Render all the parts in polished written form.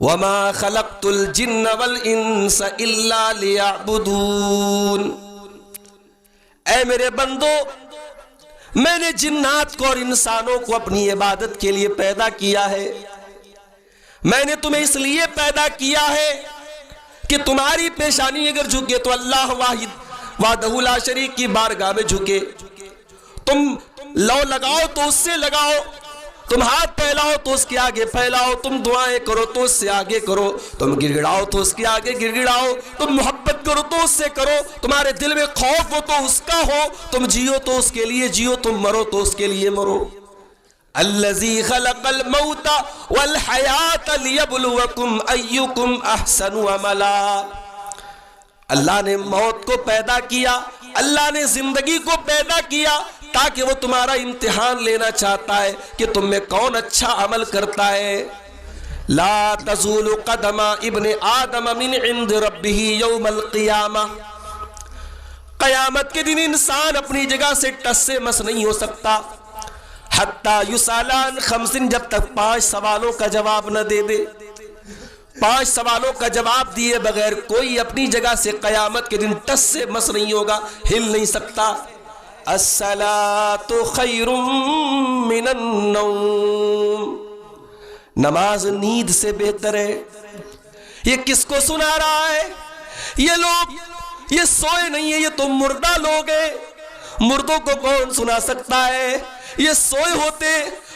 وَمَا خَلَقْتُ الْجِنَّ وَالْإِنسَ إِلَّا لِيَعْبُدُونَ۔ اے میرے بندو، میں نے جنات کو اور انسانوں کو اپنی عبادت کے لیے پیدا کیا ہے۔ میں نے تمہیں اس لیے پیدا کیا ہے کہ تمہاری پیشانی اگر جھکے تو اللہ واحد وحدہ لا شریک کی بارگاہ میں جھکے۔ تم لو لگاؤ تو اس سے لگاؤ، تم ہاتھ پھیلاؤ تو اس کے آگے پھیلاؤ، تم دعائیں کرو تو اس سے آگے کرو، تم گڑ گڑاؤ تو اس کے آگے گڑ گڑاؤ، تم محبت کرو تو اس سے کرو، تمہارے دل میں خوف ہو تو اس کا ہو، تم جیو تو اس کے لیے جیو، تم مرو تو اس کے لیے مرو۔ الذی خلق الموت والحیات لیبلوکم ایکم احسن عملا۔ اللہ نے موت کو پیدا کیا، اللہ نے زندگی کو پیدا کیا تاکہ وہ تمہارا امتحان لینا چاہتا ہے کہ تم میں کون اچھا عمل کرتا ہے۔ لا تزول قدم ابن آدم من عند ربہ یوم القیامہ۔ قیامت کے دن انسان اپنی جگہ سے ٹس سے مس نہیں ہو سکتا حتیٰ یسالان خمسن، جب تک 5 سوالوں کا جواب نہ دے دے۔ 5 سوالوں کا جواب دیے بغیر کوئی اپنی جگہ سے قیامت کے دن ٹس سے مس نہیں ہوگا، ہل نہیں سکتا۔ الصلاۃ خیر من النوم۔ نماز نیند سے بہتر ہے۔ یہ کس کو سنا رہا ہے؟ یہ لوگ یہ سوئے نہیں ہیں، یہ تو مردہ لوگ ہیں۔ مردوں کو کون سنا سکتا ہے؟ یہ سوئے ہوتے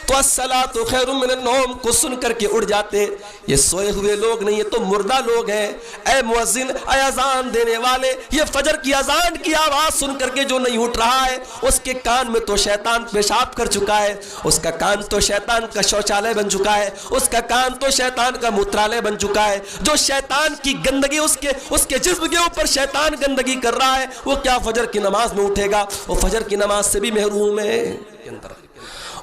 تو الصلاۃ خیر من النوم کو سن کر کے اڑ جاتے۔ یہ سوئے ہوئے لوگ نہیں، یہ تو مردہ لوگ ہیں۔ اے مؤذن، اے اذان دینے والے، یہ فجر کی اذان کی آواز سن کر کے جو نہیں اٹھ رہا ہے، اس کے کان میں تو شیطان پیشاب کر چکا ہے، اس کا کان تو شیطان کا شوچالے بن چکا ہے، اس کا کان تو شیطان کا موترالے بن چکا ہے۔ جو شیطان کی گندگی اس کے جسم کے اوپر شیطان گندگی کر رہا ہے، وہ کیا فجر کی نماز میں اٹھے گا؟ وہ فجر کی نماز سے بھی محروم ہے۔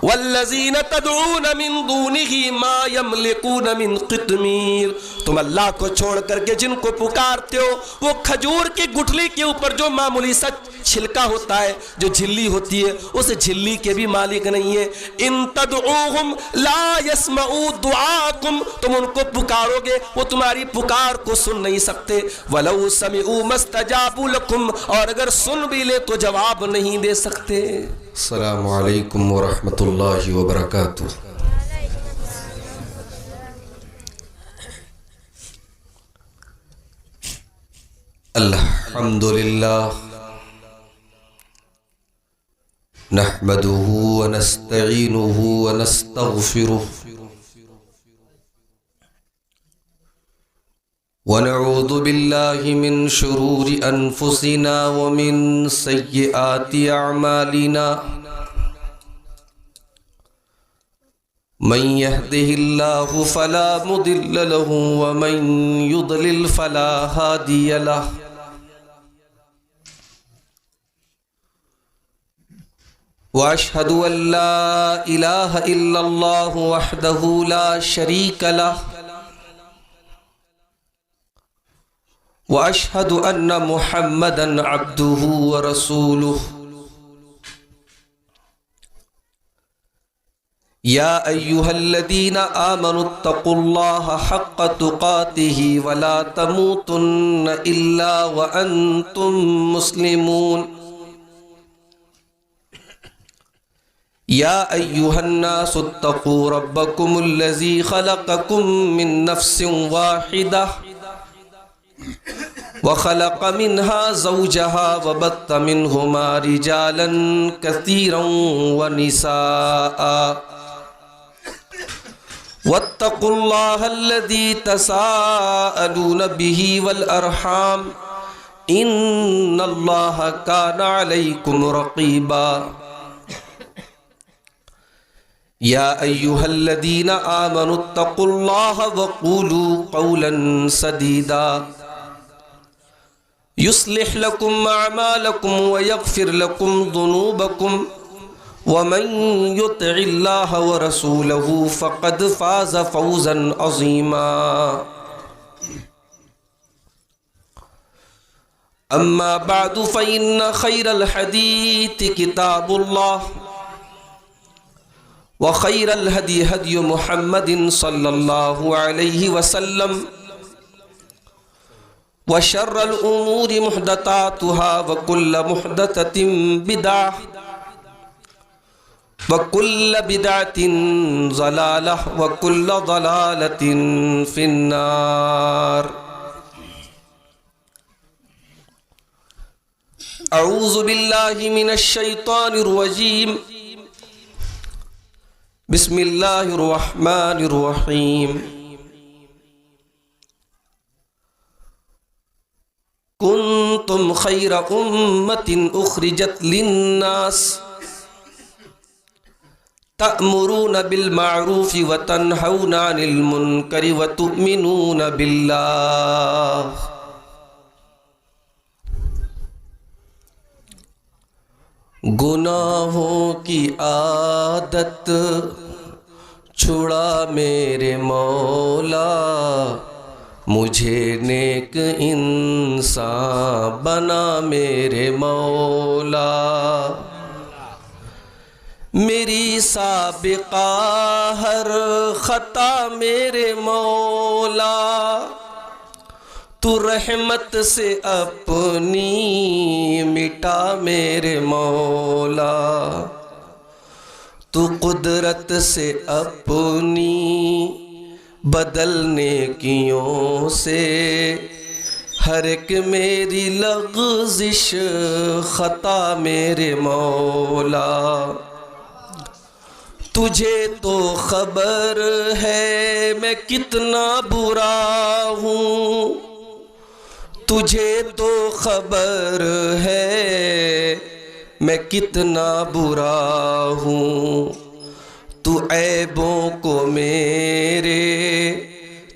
والذین تدعون من دونہ ما یملکون من قطمیر۔ تم اللہ کو چھوڑ کر کے جن کو پکارتے ہو، وہ کھجور کی گٹھلی کے اوپر جو معمولی سا چھلکا ہوتا ہے، جو جھلی ہوتی ہے، اس جھلی کے بھی مالک نہیں ہے۔ ان تدعوہم لا یسمعوا دعاکم، تم ان کو پکارو گے وہ تمہاری پکار کو سن نہیں سکتے۔ ولو سمعوا ما استجابوا لکم، اور اگر سن بھی لے تو جواب نہیں دے سکتے۔ السلام علیکم ورحمۃ اللہ وبرکاتہ۔ الحمدللہ نحمده ونستعینه ونستغفره ونعوذ باللہ من شرور انفسنا ومن سیئات اعمالنا، من يهده الله فلا مضل له ومن يضلل فلا هادي له، واشهد ان لا اله الا الله وحده لا شريك له، واشهد ان محمدا عبده ورسوله۔ یا ایھا الذین آمنوا اتقوا اللہ حق تقاته ولا تموتن الا وانتم مسلمون۔ یا ایھا الناس اتقوا ربکم الذی خلقکم من نفس واحدہ وخلق منها زوجها وبث منهما رجالا كثيرا ونساء، واتقوا الله الذي تساءلون به والأرحام إن الله كان عليكم رقيبا۔ يا أيها الذين آمنوا اتقوا الله وقولوا قولا سديدا يصلح لكم أعمالكم ويغفر لكم ذنوبكم ومن يطع الله ورسوله فقد فاز فوزا عظيما۔ أما بعد فإن خير الحديث كتاب الله، وخير الهدي هدي محمد صلى الله عليه وسلم وشر الأمور محدثاتها وكل محدثة بدعة وكل بدعة ضلالة وكل ضلالة في النار. أعوذ بالله من الشيطان الرجيم. بسم الله الرحمن الرحيم. كنتم خير أمة أخرجت للناس تأمرون بالمعروف وتنهون عن المنكر وتؤمنون بالله. گناہوں کی عادت چھڑا میرے مولا، مجھے نیک انسان بنا میرے مولا. میری سابقہ ہر خطا میرے مولا، تو رحمت سے اپنی مٹا میرے مولا. تو قدرت سے اپنی بدل نیکیوں سے ہر ایک میری لغزش خطا میرے مولا. تجھے تو خبر ہے میں کتنا برا ہوں، تجھے تو خبر ہے میں کتنا برا ہوں. تو عیبوں کو میرے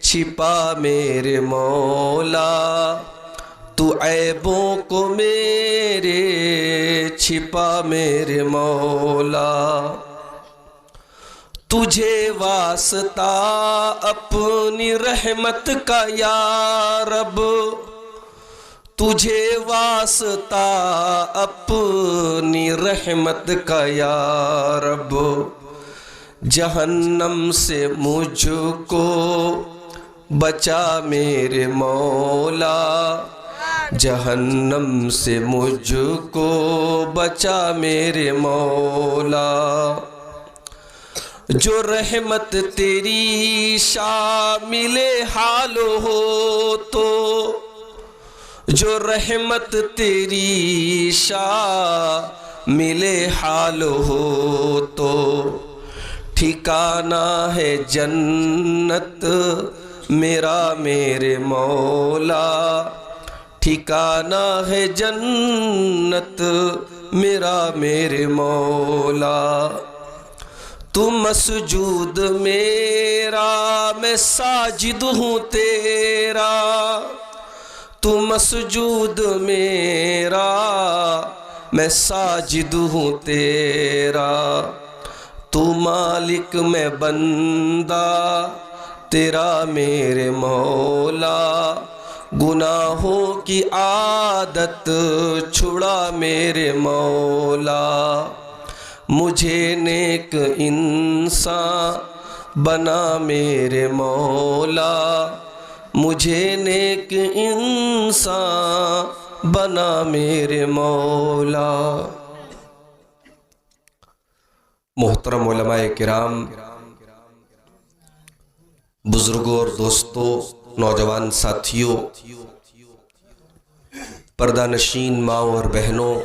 چھپا میرے مولا، تو عیبوں کو میرے چھپا میرے مولا. تجھے واسطہ اپنی رحمت کا یا رب، تجھے واسطہ اپنی رحمت کا یا رب. جہنم سے مجھ کو بچا میرے مولا، جہنم سے مجھ کو بچا میرے مولا. جو رحمت تیری شامل حال ہو تو، جو رحمت تیری شامل حال ہو تو، ٹھکانہ ہے جنت میرا میرے مولا، ٹھکانہ ہے جنت میرا میرے مولا. تو مسجود میرا میں ساجد ہوں تیرا، تو مسجود میرا میں ساجد ہوں تیرا. تو مالک میں بندہ تیرا میرے مولا، گناہوں کی عادت چھڑا میرے مولا. مجھے نیک انسان بنا میرے مولا، مجھے نیک انسان بنا میرے مولا. محترم علماء کرام، بزرگوں اور دوستوں، نوجوان ساتھیوں، پردہ نشین ماؤں اور بہنوں،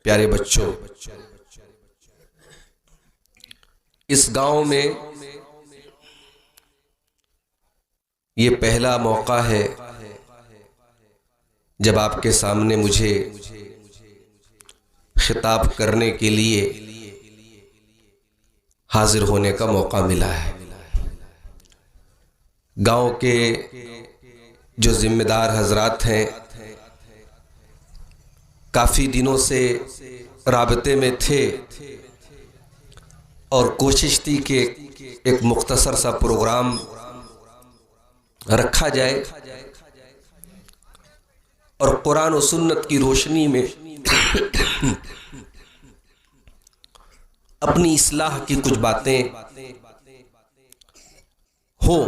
پیارے بچوں، اس گاؤں میں یہ پہلا موقع ہے جب آپ کے سامنے مجھے خطاب کرنے کے لیے حاضر ہونے کا موقع ملا ہے. گاؤں کے جو ذمہ دار حضرات ہیں کافی دنوں سے رابطے میں تھے اور کوشش تھی کہ ایک مختصر سا پروگرام رکھا جائے اور قرآن و سنت کی روشنی میں اپنی اصلاح کی کچھ باتیں ہوں،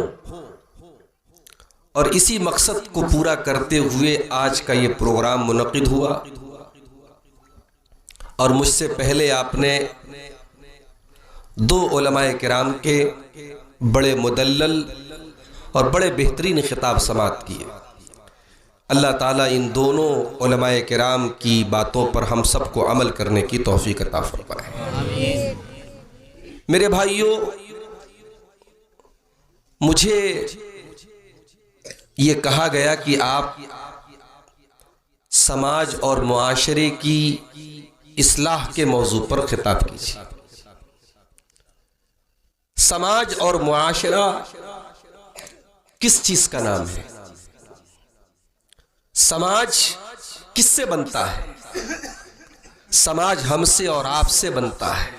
اور اسی مقصد کو پورا کرتے ہوئے آج کا یہ پروگرام منعقد ہوا۔ اور مجھ سے پہلے آپ نے دو علماء کرام کے بڑے مدلل اور بڑے بہترین خطاب سماعت کیے۔ اللہ تعالیٰ ان دونوں علماء کرام کی باتوں پر ہم سب کو عمل کرنے کی توفیق عطا فرمائے۔ میرے بھائیوں، مجھے یہ کہا گیا کہ آپ سماج اور معاشرے کی اصلاح کے موضوع پر خطاب کیجیے۔ سماج اور معاشرہ کس چیز کا نام ہے؟ سماج کس سے بنتا ہے؟ سماج ہم سے اور آپ سے بنتا ہے۔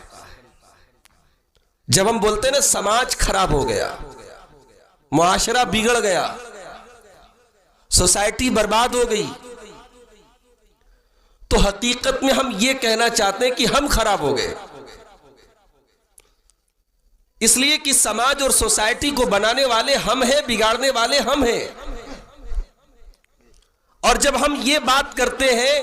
جب ہم بولتے ہیں نا سماج خراب ہو گیا، معاشرہ بگڑ گیا، سوسائٹی برباد ہو گئی، تو حقیقت میں ہم یہ کہنا چاہتے ہیں کہ ہم خراب ہو گئے، اس لیے کہ سماج اور سوسائٹی کو بنانے والے ہم ہیں، بگاڑنے والے ہم ہیں۔ اور جب ہم یہ بات کرتے ہیں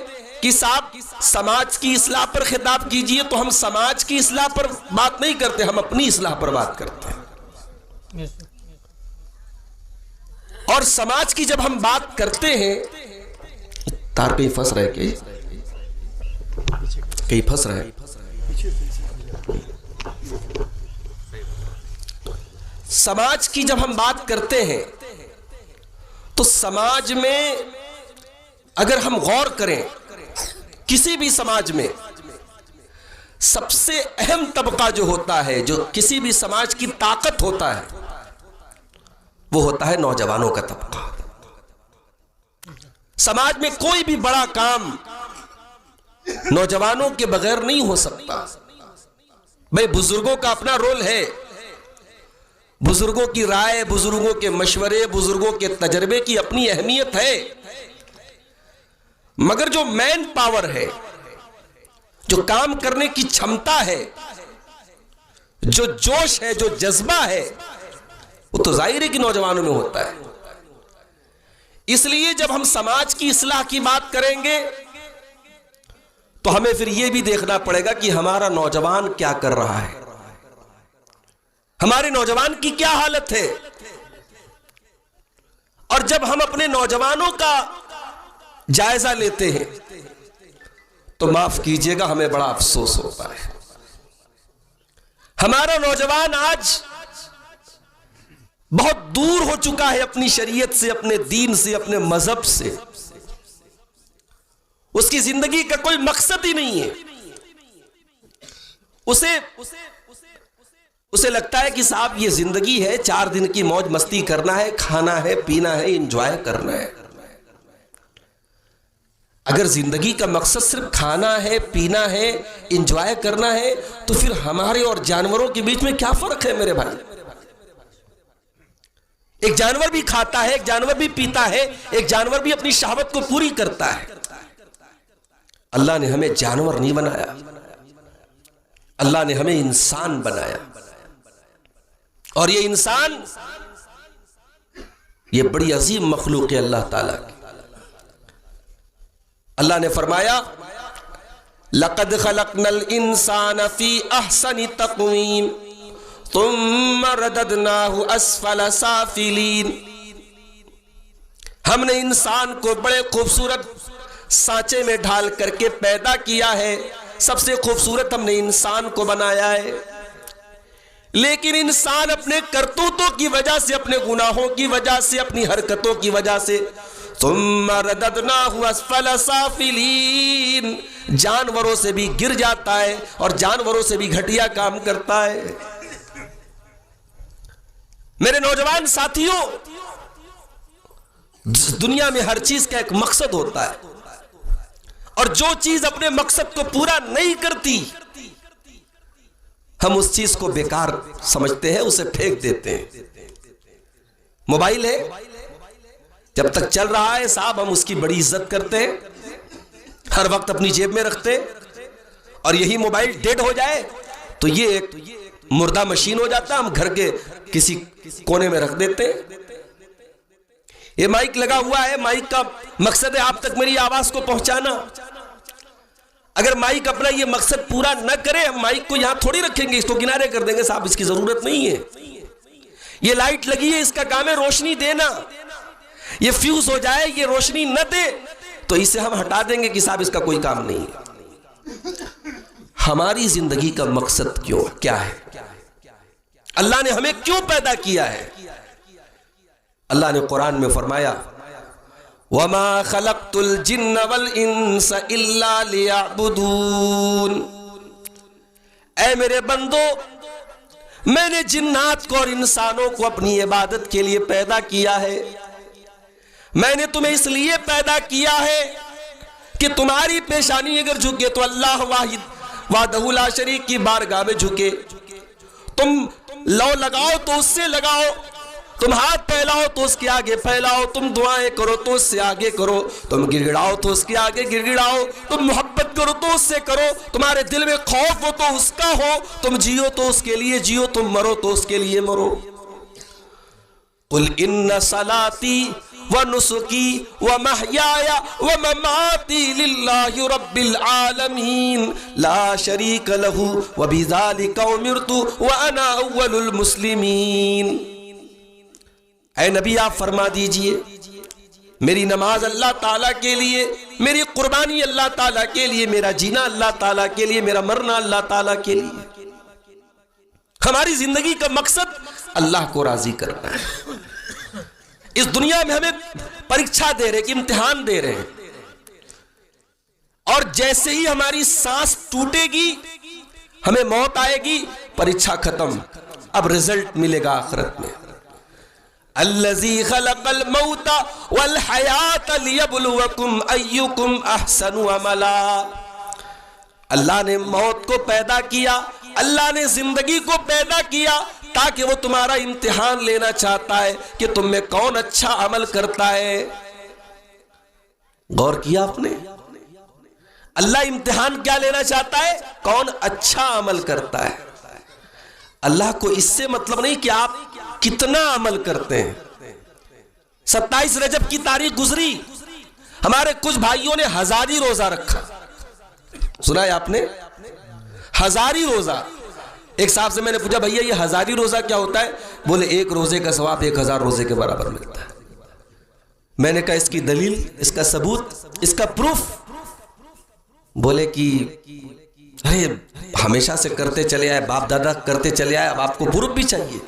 کہ صاحب سماج کی اصلاح پر خطاب کیجئے، تو ہم سماج کی اصلاح پر بات نہیں کرتے، ہم اپنی اصلاح پر بات کرتے ہیں۔ اور سماج کی جب ہم بات کرتے ہیں، تار کہیں پھنس رہے کہیں پھنس رہے، سماج کی جب ہم بات کرتے ہیں تو سماج میں اگر ہم غور کریں، کسی بھی سماج میں سب سے اہم طبقہ جو ہوتا ہے، جو کسی بھی سماج کی طاقت ہوتا ہے، وہ ہوتا ہے نوجوانوں کا طبقہ۔ سماج میں کوئی بھی بڑا کام نوجوانوں کے بغیر نہیں ہو سکتا۔ بھئی بزرگوں کا اپنا رول ہے، بزرگوں کی رائے، بزرگوں کے مشورے، بزرگوں کے تجربے کی اپنی اہمیت ہے، مگر جو مین پاور ہے، جو کام کرنے کی چھمتا ہے، جو جوش ہے، جو جذبہ ہے، وہ تو ظاہر ہے کہ نوجوانوں میں ہوتا ہے۔ اس لیے جب ہم سماج کی اصلاح کی بات کریں گے تو ہمیں پھر یہ بھی دیکھنا پڑے گا کہ ہمارا نوجوان کیا کر رہا ہے، ہمارے نوجوان کی کیا حالت ہے۔ اور جب ہم اپنے نوجوانوں کا جائزہ لیتے ہیں تو معاف کیجئے گا، ہمیں بڑا افسوس ہوتا ہے۔ ہمارا نوجوان آج بہت دور ہو چکا ہے اپنی شریعت سے، اپنے دین سے، اپنے مذہب سے۔ اس کی زندگی کا کوئی مقصد ہی نہیں ہے۔ اسے لگتا ہے کہ صاحب یہ زندگی ہے، 4 دن کی موج مستی کرنا ہے، کھانا ہے، پینا ہے، انجوائے کرنا ہے۔ اگر زندگی کا مقصد صرف کھانا ہے، پینا ہے، انجوائے کرنا ہے، تو پھر ہمارے اور جانوروں کے بیچ میں کیا فرق ہے میرے بھائی؟ ایک جانور بھی کھاتا ہے، ایک جانور بھی پیتا ہے، ایک جانور بھی اپنی شہوت کو پوری کرتا ہے۔ اللہ نے ہمیں جانور نہیں بنایا، اللہ نے ہمیں انسان بنایا۔ اور یہ انسان، یہ بڑی عظیم مخلوق ہے اللہ تعالیٰ کی۔ اللہ نے فرمایا لَقَدْ خَلَقْنَا الْإِنسَانَ فِي أَحْسَنِ تَقْوِيمٍ ثُمَّ رَدَدْنَاهُ أَسْفَلَ سَافِلِينَ۔ ہم نے انسان کو بڑے خوبصورت سانچے میں ڈھال کر کے پیدا کیا ہے، سب سے خوبصورت ہم نے انسان کو بنایا ہے، لیکن انسان اپنے کرتوتوں کی وجہ سے، اپنے گناہوں کی وجہ سے، اپنی حرکتوں کی وجہ سے ثم رددناہ اسفل سافلین، جانوروں سے بھی گر جاتا ہے اور جانوروں سے بھی گھٹیا کام کرتا ہے۔ میرے نوجوان ساتھیوں، دنیا میں ہر چیز کا ایک مقصد ہوتا ہے، اور جو چیز اپنے مقصد کو پورا نہیں کرتی ہم اس چیز کو بیکار سمجھتے ہیں، اسے پھینک دیتے ہیں۔ موبائل ہے، جب تک چل رہا ہے صاحب ہم اس کی بڑی عزت کرتے ہیں، ہر وقت اپنی جیب میں رکھتے ہیں، اور یہی موبائل ڈیڈ ہو جائے تو یہ ایک مردہ مشین ہو جاتا ہے، ہم گھر کے کسی کونے میں رکھ دیتے ہیں۔ یہ مائک لگا ہوا ہے، مائک کا مقصد ہے آپ تک میری آواز کو پہنچانا۔ اگر مائک اپنا یہ مقصد پورا نہ کرے، ہم مائک کو یہاں تھوڑی رکھیں گے، اس کو کنارے کر دیں گے، صاحب اس کی ضرورت نہیں ہے۔ یہ لائٹ لگی ہے، اس کا کام ہے روشنی دینا، یہ فیوز ہو جائے، یہ روشنی نہ دے تو اسے ہم ہٹا دیں گے کہ صاحب اس کا کوئی کام نہیں ہے۔ ہماری زندگی کا مقصد کیا ہے؟ اللہ نے ہمیں کیوں پیدا کیا ہے؟ اللہ نے قرآن میں فرمایا وَمَا خَلَقْتُ الْجِنَّ وَالْإِنسَ إِلَّا لِيَعْبُدُونَ۔ اے میرے بندو، میں نے جنات کو اور انسانوں کو اپنی عبادت کے لیے پیدا کیا ہے۔ میں نے تمہیں اس لیے پیدا کیا ہے کہ تمہاری پیشانی اگر جھکے تو اللہ واحد وحدہ لا شریک کی بارگاہ میں جھکے۔ تم لو لگاؤ تو اس سے لگاؤ، تم ہاتھ پھیلاؤ تو اس کے آگے پھیلاؤ، تم دعائیں کرو تو اس سے آگے کرو، تم گڑگڑاؤ تو اس کے آگے گڑگڑاؤ، تم محبت کرو تو اس سے کرو، تمہارے دل میں خوف ہو تو اس کا ہو، تم جیو تو اس کے لیے جیو، تم مرو تو اس کے لیے مرو۔ قل ان صلاتی ونسکی ومحیای ومماتی للہ رب العالمین لا شریک لہ وبذالک امرت وانا اول المسلمین۔ اے نبی آپ فرما دیجئے میری نماز اللہ تعالیٰ کے لیے، میری قربانی اللہ تعالیٰ کے لیے، میرا جینا اللہ تعالیٰ کے لیے، میرا مرنا اللہ تعالیٰ کے لیے۔ ہماری زندگی کا مقصد اللہ کو راضی کرنا ہے۔ اس دنیا میں ہمیں پریکشا دے رہے، امتحان دے رہے ہیں، اور جیسے ہی ہماری سانس ٹوٹے گی، ہمیں موت آئے گی، پریکشا ختم، اب رزلٹ ملے گا آخرت میں۔ الذی خلق الموت والحیات لیبلوکم ایکم احسن عملا۔ اللہ نے موت کو پیدا کیا، اللہ نے زندگی کو پیدا کیا تاکہ وہ تمہارا امتحان لینا چاہتا ہے کہ تم میں کون اچھا عمل کرتا ہے۔ غور کیا آپ نے؟ اللہ امتحان کیا لینا چاہتا ہے؟ کون اچھا عمل کرتا ہے۔ اللہ کو اس سے مطلب نہیں کہ آپ کتنا عمل کرتے ہیں۔ 27 رجب کی تاریخ گزری، ہمارے کچھ بھائیوں نے ہزاری روزہ رکھا، سنا ہے آپ نے؟ ہزاری روزہ۔ ایک صاحب سے میں نے پوچھا بھئیہ یہ ہزاری روزہ کیا ہوتا ہے؟ بولے ایک روزے کا ثواب 1000 روزے کے برابر ملتا ہے۔ میں نے کہا اس کی دلیل، اس کا ثبوت، اس کا پروف؟ بولے کہ ارے ہمیشہ سے کرتے چلے آئے، باپ دادا کرتے چلے آئے، اب آپ کو پروف بھی چاہیے۔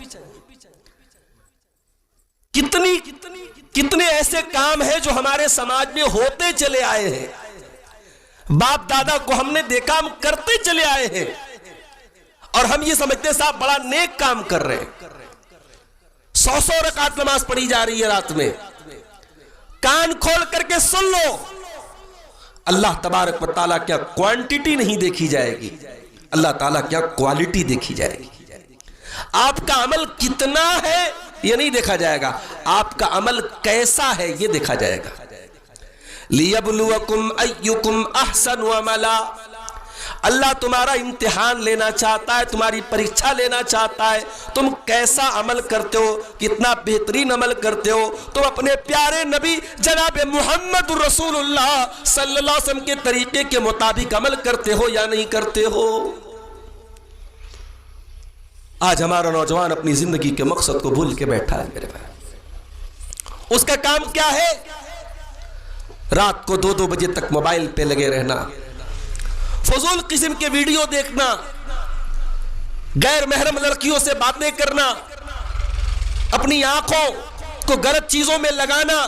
کتنے ایسے کام ہیں جو ہمارے سماج میں ہوتے چلے آئے ہیں، باپ دادا کو ہم نے دیکھا ہم کرتے چلے آئے ہیں، اور ہم یہ سمجھتے صاحب بڑا نیک کام کر رہے ہیں۔ 100 رکعت نماز پڑھی جا رہی ہے رات میں، کان کھول کر کے سن لو، اللہ تبارک و تعالیٰ کیا کوانٹیٹی نہیں دیکھی جائے گی، اللہ تعالیٰ کیا کوالٹی دیکھی جائے گی۔ آپ کا عمل کتنا ہے یہ نہیں دیکھا جائے گا، آپ کا عمل کیسا ہے یہ دیکھا جائے گا۔ لیبلوکم ایکم احسن عملا۔ اللہ تمہارا امتحان لینا چاہتا ہے، تمہاری پریکشا لینا چاہتا ہے، تم کیسا عمل کرتے ہو، کتنا بہترین عمل کرتے ہو، تم اپنے پیارے نبی جناب محمد رسول اللہ صلی اللہ علیہ وسلم کے طریقے کے مطابق عمل کرتے ہو یا نہیں کرتے ہو۔ آج ہمارا نوجوان اپنی زندگی کے مقصد کو بھول کے بیٹھا ہے میرے بھائی۔ اس کا کام کیا ہے؟ رات کو 2 بجے تک موبائل پہ لگے رہنا، فضول قسم کے ویڈیو دیکھنا، غیر محرم لڑکیوں سے باتیں کرنا، اپنی آنکھوں کو غلط چیزوں میں لگانا،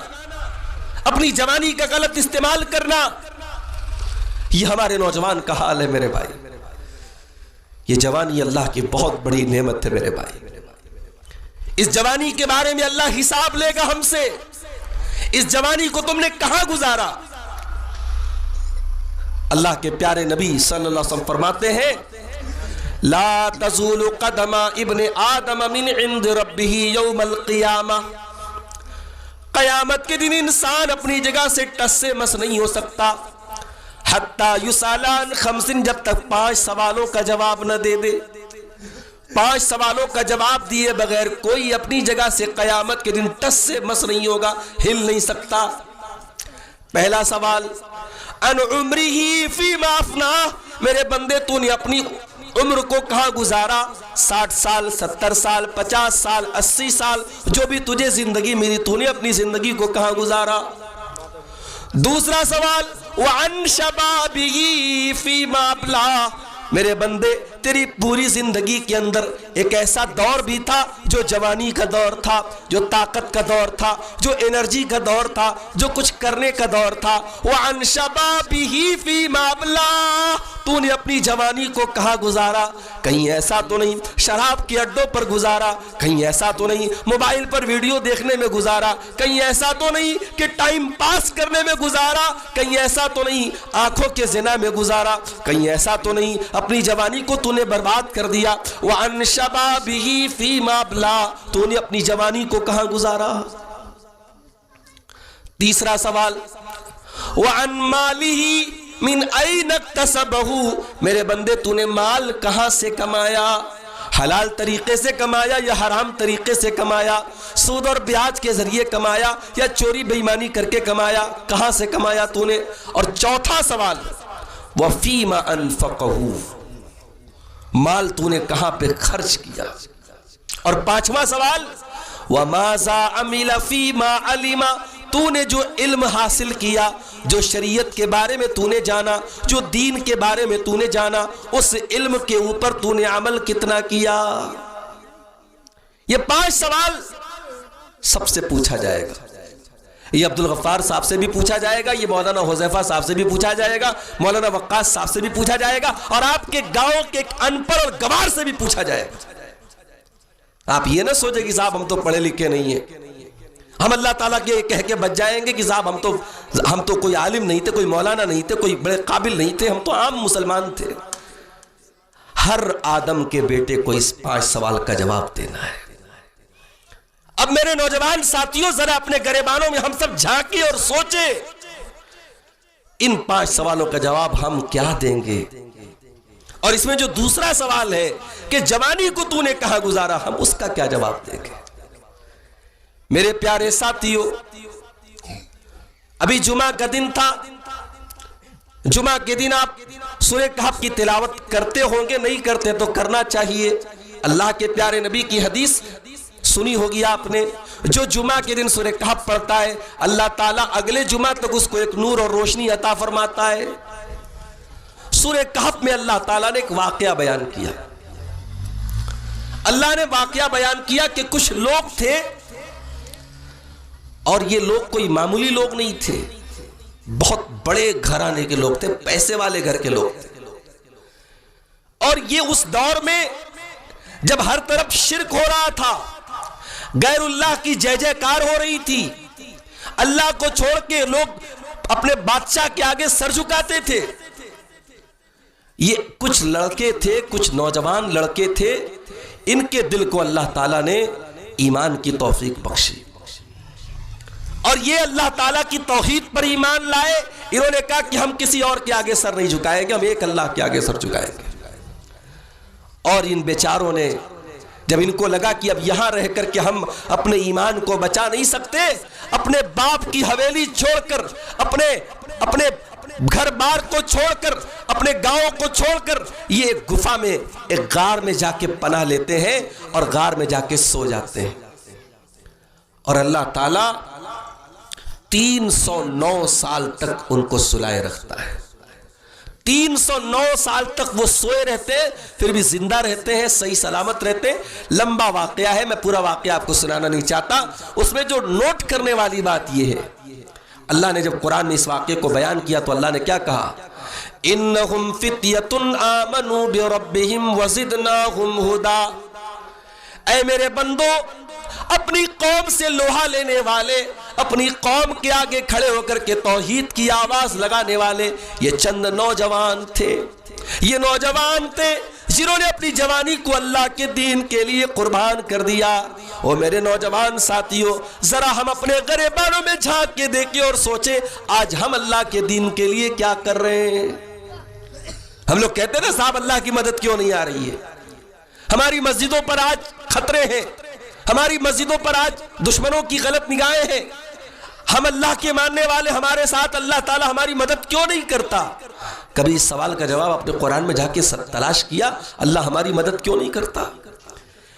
اپنی جوانی کا غلط استعمال کرنا، یہ ہمارے نوجوان کا حال ہے میرے بھائی۔ یہ جوانی اللہ کی بہت بڑی نعمت ہے میرے بھائی۔ اس جوانی کے بارے میں اللہ حساب لے گا ہم سے، اس جوانی کو تم نے کہاں گزارا؟ اللہ کے پیارے نبی صلی اللہ علیہ وسلم فرماتے ہیں لا تزول قدم ابن آدم من عند ربہ یوم القیامہ۔ قیامت کے دن انسان اپنی جگہ سے ٹس سے مس نہیں ہو سکتا حتی یسالان خمسن، جب تک 5 سوالوں کا جواب نہ دے دے. 5 سوالوں کا جواب دیے بغیر کوئی اپنی جگہ سے قیامت کے دن ٹس سے مس نہیں ہوگا، ہل نہیں سکتا. پہلا سوال، ان عمرہ فیما افناہ، میرے بندے تو نے اپنی عمر کو کہاں گزارا؟ 60 سال، 70 سال، 50 سال، 80 سال، جو بھی تجھے زندگی ملی تو نے اپنی زندگی کو کہاں گزارا؟ دوسرا سوال، وعن شبابہ فیما ابلاہ، میرے بندے تیری پوری زندگی کے اندر ایک ایسا دور بھی تھا جو جوانی کا دور تھا، جو طاقت کا دور تھا، جو انرجی کا دور تھا، جو کچھ کرنے کا دور تھا. وعن شبابہ فیما ابلاہ، تو نے اپنی جوانی کو کہاں گزارا؟ کہیں ایسا تو نہیں شراب کے اڈوں پر گزارا، کہیں ایسا تو نہیں موبائل پر ویڈیو دیکھنے میں گزارا، کہیں ایسا تو نہیں کہ ٹائم پاس کرنے میں گزارا، کہیں ایسا تو نہیں آنکھوں کے زنا میں گزارا، کہیں ایسا تو نہیں اپنی جوانی کو تو نے برباد کر دیا. وعن شبابہ فیما ابلاہ، تو نے اپنی جوانی کو کہاں گزارا؟ تیسرا سوال، وعن مالہ من این اکتسبہ، میرے بندے تو نے مال کہاں سے کمایا؟ حلال طریقے سے کمایا یا حرام طریقے سے کمایا؟ سود اور بیاج کے ذریعے کمایا یا چوری بے ایمانی کر کے کمایا؟ کہاں سے کمایا تو نے؟ اور چوتھا سوال، وفیما انفقہ، مال تو نے کہاں پہ خرچ کیا؟ اور پانچواں سوال، وماذا عمل فیما علم، تو نے جو علم حاصل کیا، جو شریعت کے بارے میں تو نے جانا، جو دین کے بارے میں تو نے جانا، اس علم کے اوپر تو نے عمل کتنا کیا؟ یہ 5 سوال سب سے پوچھا جائے گا. یہ عبدالغفار صاحب سے بھی پوچھا جائے گا، یہ مولانا حذیفہ صاحب سے بھی پوچھا جائے گا، مولانا وقاص صاحب سے بھی پوچھا جائے گا، اور آپ کے گاؤں کے ایک ان پڑھ اور گوار سے بھی پوچھا جائے گا. آپ یہ نہ سوچیں کہ صاحب ہم تو پڑھے لکھے نہیں ہیں، ہم اللہ تعالیٰ کے کہہ کے بچ جائیں گے کہ صاحب ہم تو کوئی عالم نہیں تھے، کوئی مولانا نہیں تھے، کوئی بڑے قابل نہیں تھے، ہم تو عام مسلمان تھے. ہر آدم کے بیٹے کو اس 5 سوال کا جواب دینا ہے. اب میرے نوجوان ساتھیوں، ذرا اپنے گریبانوں میں ہم سب جھانکیں اور سوچیں، ان 5 سوالوں کا جواب ہم کیا دیں گے؟ اور اس میں جو دوسرا سوال ہے کہ جوانی کو تو نے کہاں گزارا، ہم اس کا کیا جواب دیں گے؟ میرے پیارے ساتھیوں، ابھی جمعہ کا دن تھا. جمعہ کے دن آپ سورہ کہف کی تلاوت کرتے ہوں گے، نہیں کرتے تو کرنا چاہیے. اللہ کے پیارے نبی کی حدیث سنی ہوگی آپ نے، جو جمعہ کے دن سورہ کہف پڑھتا ہے اللہ تعالیٰ اگلے جمعہ تک اس کو ایک نور اور روشنی عطا فرماتا ہے. سورہ کہف میں اللہ تعالیٰ نے ایک واقعہ بیان کیا. اللہ نے واقعہ بیان کیا کہ کچھ لوگ تھے، اور یہ لوگ کوئی معمولی لوگ نہیں تھے، بہت بڑے گھرانے کے لوگ تھے، پیسے والے گھر کے لوگ تھے. اور یہ اس دور میں جب ہر طرف شرک ہو رہا تھا، غیر اللہ کی جے جے کار ہو رہی تھی، اللہ کو چھوڑ کے لوگ اپنے بادشاہ کے آگے سر جھکاتے تھے. یہ کچھ لڑکے تھے، کچھ نوجوان لڑکے تھے، ان کے دل کو اللہ تعالیٰ نے ایمان کی توفیق بخشی، اور یہ اللہ تعالیٰ کی توحید پر ایمان لائے. انہوں نے کہا کہ ہم کسی اور کے آگے سر نہیں جھکائیں گے، ہم ایک اللہ کے آگے سر جھکائیں گے. اور ان بیچاروں نے جب ان کو لگا کہ اب یہاں رہ کر کے ہم اپنے ایمان کو بچا نہیں سکتے، اپنے باپ کی حویلی چھوڑ کر، اپنے گھر بار کو چھوڑ کر، اپنے گاؤں کو چھوڑ کر، یہ ایک گفا میں، ایک غار میں جا کے پناہ لیتے ہیں اور غار میں جا کے سو جاتے ہیں. اور اللہ تعالیٰ 309 سال تک ان کو سلائے رکھتا ہے. 309 سال تک وہ سوئے رہتے ہیں، پھر بھی زندہ رہتے ہیں، صحیح سلامت رہتے ہیں. لمبا واقعہ ہے، میں پورا واقعہ آپ کو سنانا نہیں چاہتا. اس میں جو نوٹ کرنے والی بات یہ ہے، اللہ نے جب قرآن میں اس واقعے کو بیان کیا تو اللہ نے کیا کہا؟ انہم فتیۃ آمنوا بربہم وزدناہم ہدی. اے میرے بندو، اپنی قوم سے لوہا لینے والے، اپنی قوم کے آگے کھڑے ہو کر کے توحید کی آواز لگانے والے یہ چند نوجوان تھے. یہ نوجوان تھے جنہوں نے اپنی جوانی کو اللہ کے دین کے لیے قربان کر دیا. او میرے نوجوان ساتھیوں، ذرا ہم اپنے گریبانوں میں جھانک کے دیکھیں اور سوچیں آج ہم اللہ کے دین کے لیے کیا کر رہے ہیں. ہم لوگ کہتے ہیں نا صاحب اللہ کی مدد کیوں نہیں آ رہی ہے. ہماری مسجدوں پر آج خطرے ہیں، ہماری مسجدوں پر آج دشمنوں کی غلط نگاہیں ہیں. ہم اللہ کے ماننے والے، ہمارے ساتھ اللہ تعالیٰ ہماری مدد کیوں نہیں کرتا؟ کبھی اس سوال کا جواب اپنے قرآن میں جا کے تلاش کیا؟ اللہ ہماری مدد کیوں نہیں کرتا؟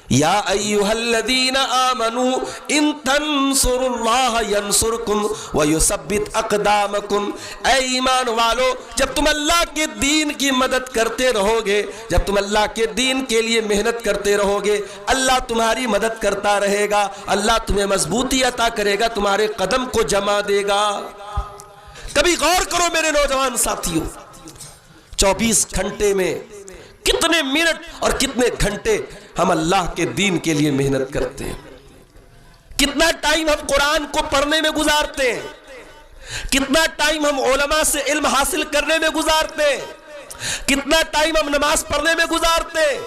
یا ایھا الذین آمنوا ان تنصروا اللہ ینصرکم ویثبت اقدامکم. اے ایمان والو، جب تم اللہ کے دین کی مدد کرتے رہو گے، جب تم اللہ کے دین کے لیے محنت کرتے رہو گے، اللہ تمہاری مدد کرتا رہے گا، اللہ تمہیں مضبوطی عطا کرے گا، تمہارے قدم کو جما دے گا. کبھی غور کرو میرے نوجوان ساتھیوں، 24 گھنٹے میں کتنے منٹ اور کتنے گھنٹے ہم اللہ کے دین کے لیے محنت کرتے ہیں. کتنا ٹائم ہم قرآن کو پڑھنے میں گزارتے ہیں، کتنا ٹائم ہم علماء سے علم حاصل کرنے میں گزارتے ہیں، کتنا ٹائم ہم نماز پڑھنے میں گزارتے ہیں.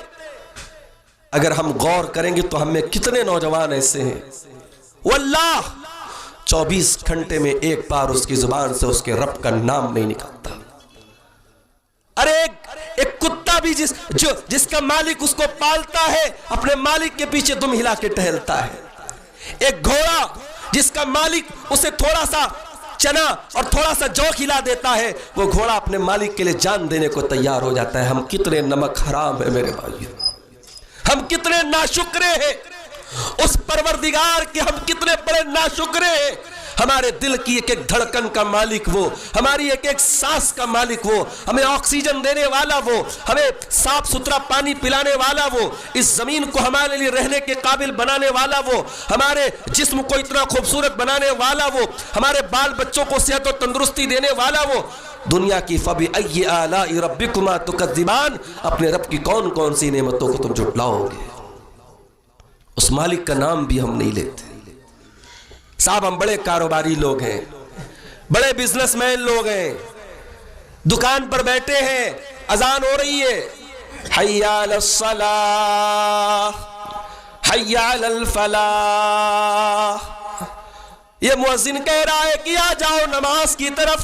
اگر ہم غور کریں گے تو ہم میں کتنے نوجوان ایسے ہیں واللہ 24 گھنٹے میں ایک بار اس کی زبان سے اس کے رب کا نام نہیں نکلتا. ارے ایک کتا بھی جس کا مالک اس کو پالتا ہے، اپنے مالک کے پیچھے دم ہلا کے ٹہلتا ہے. ایک گھوڑا جس کا مالک اسے تھوڑا سا چنا اور تھوڑا سا جو کھلا دیتا ہے، وہ گھوڑا اپنے مالک کے لیے جان دینے کو تیار ہو جاتا ہے. ہم کتنے نمک حرام ہیں میرے بھائیو، ہم کتنے ناشکرے ہیں اس پروردگار کے، ہم کتنے بڑے ناشکرے ہیں. ہمارے دل کی ایک ایک دھڑکن کا مالک وہ، ہماری ایک ایک سانس کا مالک وہ، ہمیں آکسیجن دینے والا وہ، ہمیں صاف ستھرا پانی پلانے والا وہ، اس زمین کو ہمارے لیے رہنے کے قابل بنانے والا وہ، ہمارے جسم کو اتنا خوبصورت بنانے والا وہ، ہمارے بال بچوں کو صحت و تندرستی دینے والا وہ. دنیا کی فَبِأَيِّ آلَاءِ رَبِّكُمَا تُكَذِّبَانِ، اپنے رب کی کون کون سی نعمتوں کو تم جھٹلاؤ گے. اس مالک کا نام بھی ہم نہیں لیتے. صاحب ہم بڑے کاروباری لوگ ہیں، بڑے بزنس مین لوگ ہیں، دکان پر بیٹھے ہیں، اذان ہو رہی ہے، حی علی الصلاۃ حی علی الفلاح. یہ مؤذن کہہ رہا ہے کہ آ جاؤ نماز کی طرف،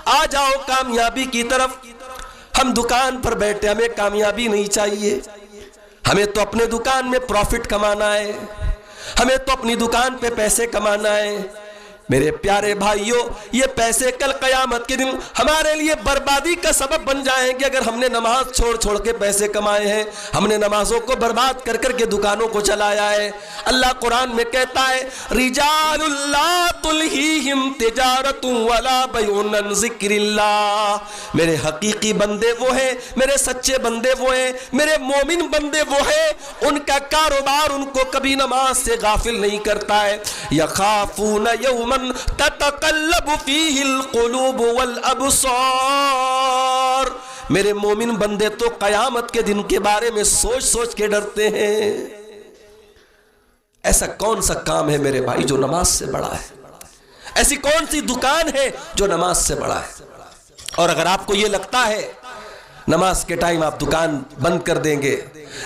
آ جاؤ کامیابی کی طرف. ہم دکان پر بیٹھے، ہمیں کامیابی نہیں چاہیے، ہمیں تو اپنے دکان میں پروفٹ کمانا ہے، ہمیں تو اپنی دکان پہ پیسے کمانا ہے. میرے پیارے بھائیوں، یہ پیسے کل قیامت کے دن ہمارے لیے بربادی کا سبب بن جائیں گے. اگر ہم نے نماز چھوڑ چھوڑ کے پیسے کمائے ہیں، ہم نے نمازوں کو برباد کر کر کے دکانوں کو چلایا ہے. اللہ قرآن میں کہتا ہے رجال لا تلہیہم تجارت ولا بیع عن ذکر اللہ. میرے حقیقی بندے وہ ہیں، میرے سچے بندے وہ ہیں، میرے مومن بندے وہ ہیں، ان کا کاروبار ان کو کبھی نماز سے غافل نہیں کرتا ہے. یخافون یوما تتقلب فیہ القلوب والابصار. میرے مومن بندے تو قیامت کے دن کے بارے میں سوچ سوچ کے ڈرتے ہیں. ایسا کون سا کام ہے میرے بھائی جو نماز سے بڑا ہے؟ ایسی کون سی دکان ہے جو نماز سے بڑا ہے؟ اور اگر آپ کو یہ لگتا ہے نماز کے ٹائم آپ دکان بند کر دیں گے،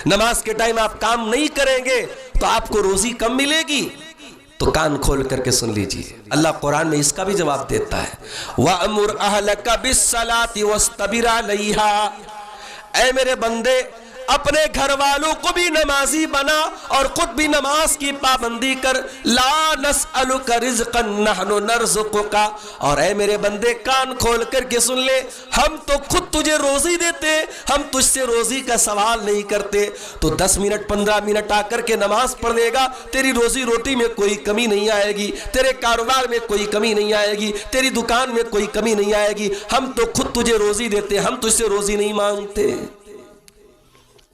نماز کے ٹائم آپ کام نہیں کریں گے تو آپ کو روزی کم ملے گی، تو کان کھول کر کے سن لیجئے. اللہ قرآن میں اس کا بھی جواب دیتا ہے وَأَمُرْ أَهْلَكَ بِالصَّلَاةِ وَاسْتَبِرْ عَلَيْهَا. اے میرے بندے، اپنے گھر والوں کو بھی نمازی بنا اور خود بھی نماز کی پابندی کر. لا نسألک رزقا نحن نرزقک. اور اے میرے بندے کان کھول کر کے سن لے، ہم تو خود تجھے روزی دیتے، ہم تجھ سے روزی کا سوال نہیں کرتے. تو 10 منٹ 15 منٹ آ کر کے نماز پڑھ لے گا، تیری روزی روٹی میں کوئی کمی نہیں آئے گی، تیرے کاروبار میں کوئی کمی نہیں آئے گی، تیری دکان میں کوئی کمی نہیں آئے گی. ہم تو خود تجھے روزی دیتے، ہم تجھ سے روزی نہیں مانگتے.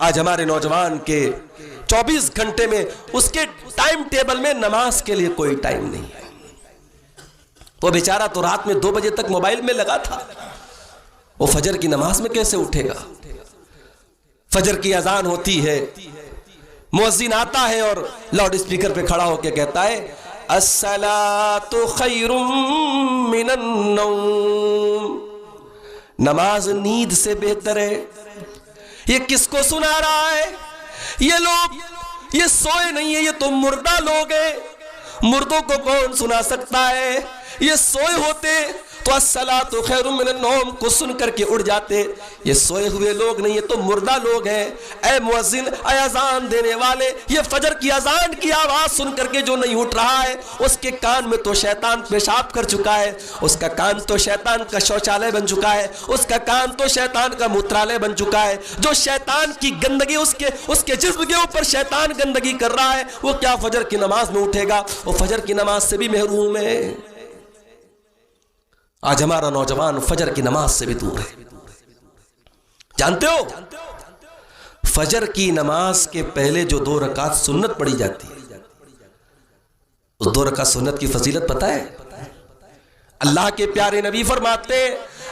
آج ہمارے نوجوان کے 24 گھنٹے میں اس کے ٹائم ٹیبل میں نماز کے لیے کوئی ٹائم نہیں ہے. وہ بیچارہ تو رات میں 2 بجے تک موبائل میں لگا تھا، وہ فجر کی نماز میں کیسے اٹھے گا؟ فجر کی اذان ہوتی ہے، مؤذن آتا ہے اور لاؤڈ اسپیکر پہ کھڑا ہو کے کہتا ہے الصلاۃ خیر من النوم. نماز نیند سے بہتر ہے. یہ کس کو سنا رہا ہے؟ یہ لوگ یہ سوئے نہیں ہیں، یہ تو مردہ لوگ ہیں۔ مردوں کو کون سنا سکتا ہے؟ یہ سوئے ہوتے تو الصلاۃ خیر من النوم کو سن کر کے اڑ جاتے۔ یہ سوئے ہوئے لوگ نہیں، یہ تو مردہ لوگ ہیں۔ اے مؤذن، اے اذان دینے والے، یہ فجر کی اذان کی آواز سن کر کے جو نہیں اٹھ رہا ہے، اس کے کان میں تو شیطان پیشاب کر چکا ہے، اس کا کان تو شیطان کا شوچالے بن چکا ہے، اس کا کان تو شیطان کا موترالے بن چکا ہے۔ جو شیطان کی گندگی اس کے جسم کے اوپر شیطان گندگی کر رہا ہے، وہ کیا فجر کی نماز میں اٹھے گا؟ وہ فجر کی نماز سے بھی محروم ہے۔ آج ہمارا نوجوان فجر کی نماز سے بھی دور ہے۔ جانتے ہو فجر کی نماز کے پہلے جو 2 رکعت سنت پڑھی جاتی ہے، اس 2 رکعت سنت کی فضیلت پتہ ہے؟ اللہ کے پیارے نبی فرماتے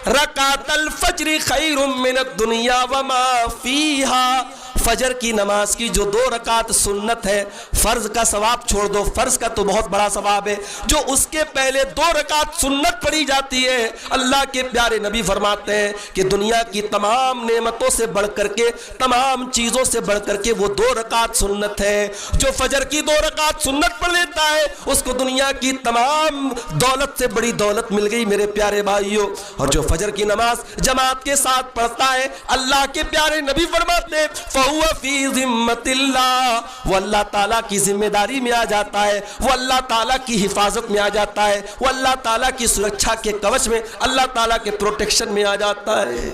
رکعت الفجر خیر من الدنیا وما فیہا، فجر کی نماز کی جو 2 رکعت سنت ہے، فرض کا ثواب چھوڑ دو، فرض کا تو بہت بڑا ثواب ہے، جو اس کے پہلے 2 رکعت سنت پڑھی جاتی ہے، اللہ کے پیارے نبی فرماتے ہیں کہ دنیا کی تمام نعمتوں سے بڑھ کر کے، تمام چیزوں سے بڑھ کر کے وہ 2 رکعت سنت ہے۔ جو فجر کی 2 رکعت سنت پڑھ لیتا ہے، اس کو دنیا کی تمام دولت سے بڑی دولت مل گئی میرے پیارے بھائیوں۔ اور جو فجر کی نماز جماعت کے ساتھ پڑھتا ہے، اللہ کے پیارے نبی فرماتے ہیں فَهُوَ فِي ذِمَّةِ اللَّهِ، وہ اللہ تعالیٰ کی ذمہ داری میں آ جاتا ہے، وہ اللہ تعالیٰ کی حفاظت میں آ جاتا ہے، وہ اللہ تعالیٰ کی سرکشا کے کوچ میں، اللہ تعالیٰ کے پروٹیکشن میں آ جاتا ہے۔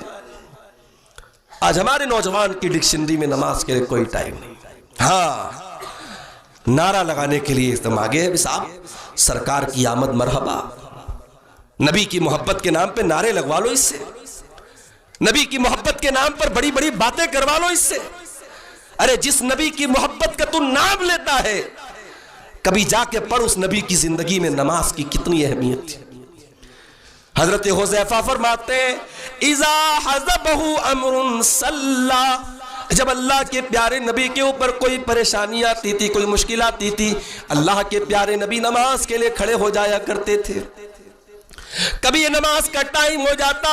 آج ہمارے نوجوان کی ڈکشنری میں نماز کے لیے کوئی ٹائم نہیں۔ ہاں، نعرہ لگانے کے لیے تم آگے ہیں صاحب، سرکار کی آمد مرحبا، نبی کی محبت کے نام پہ نعرے لگوا لو اس سے، نبی کی محبت کے نام پر بڑی بڑی باتیں کروا لو اس سے۔ ارے جس نبی کی محبت کا تو نام لیتا ہے، کبھی جا کے پڑھ اس نبی کی زندگی میں نماز کی کتنی اہمیت تھی۔ حضرت حذیفہ فرماتے ہیں اذا حزبہ امر صلی، جب اللہ کے پیارے نبی کے اوپر کوئی پریشانی آتی تھی، کوئی مشکل آتی تھی، اللہ کے پیارے نبی نماز کے لیے کھڑے ہو جایا کرتے تھے۔ کبھی یہ نماز کا ٹائم ہو جاتا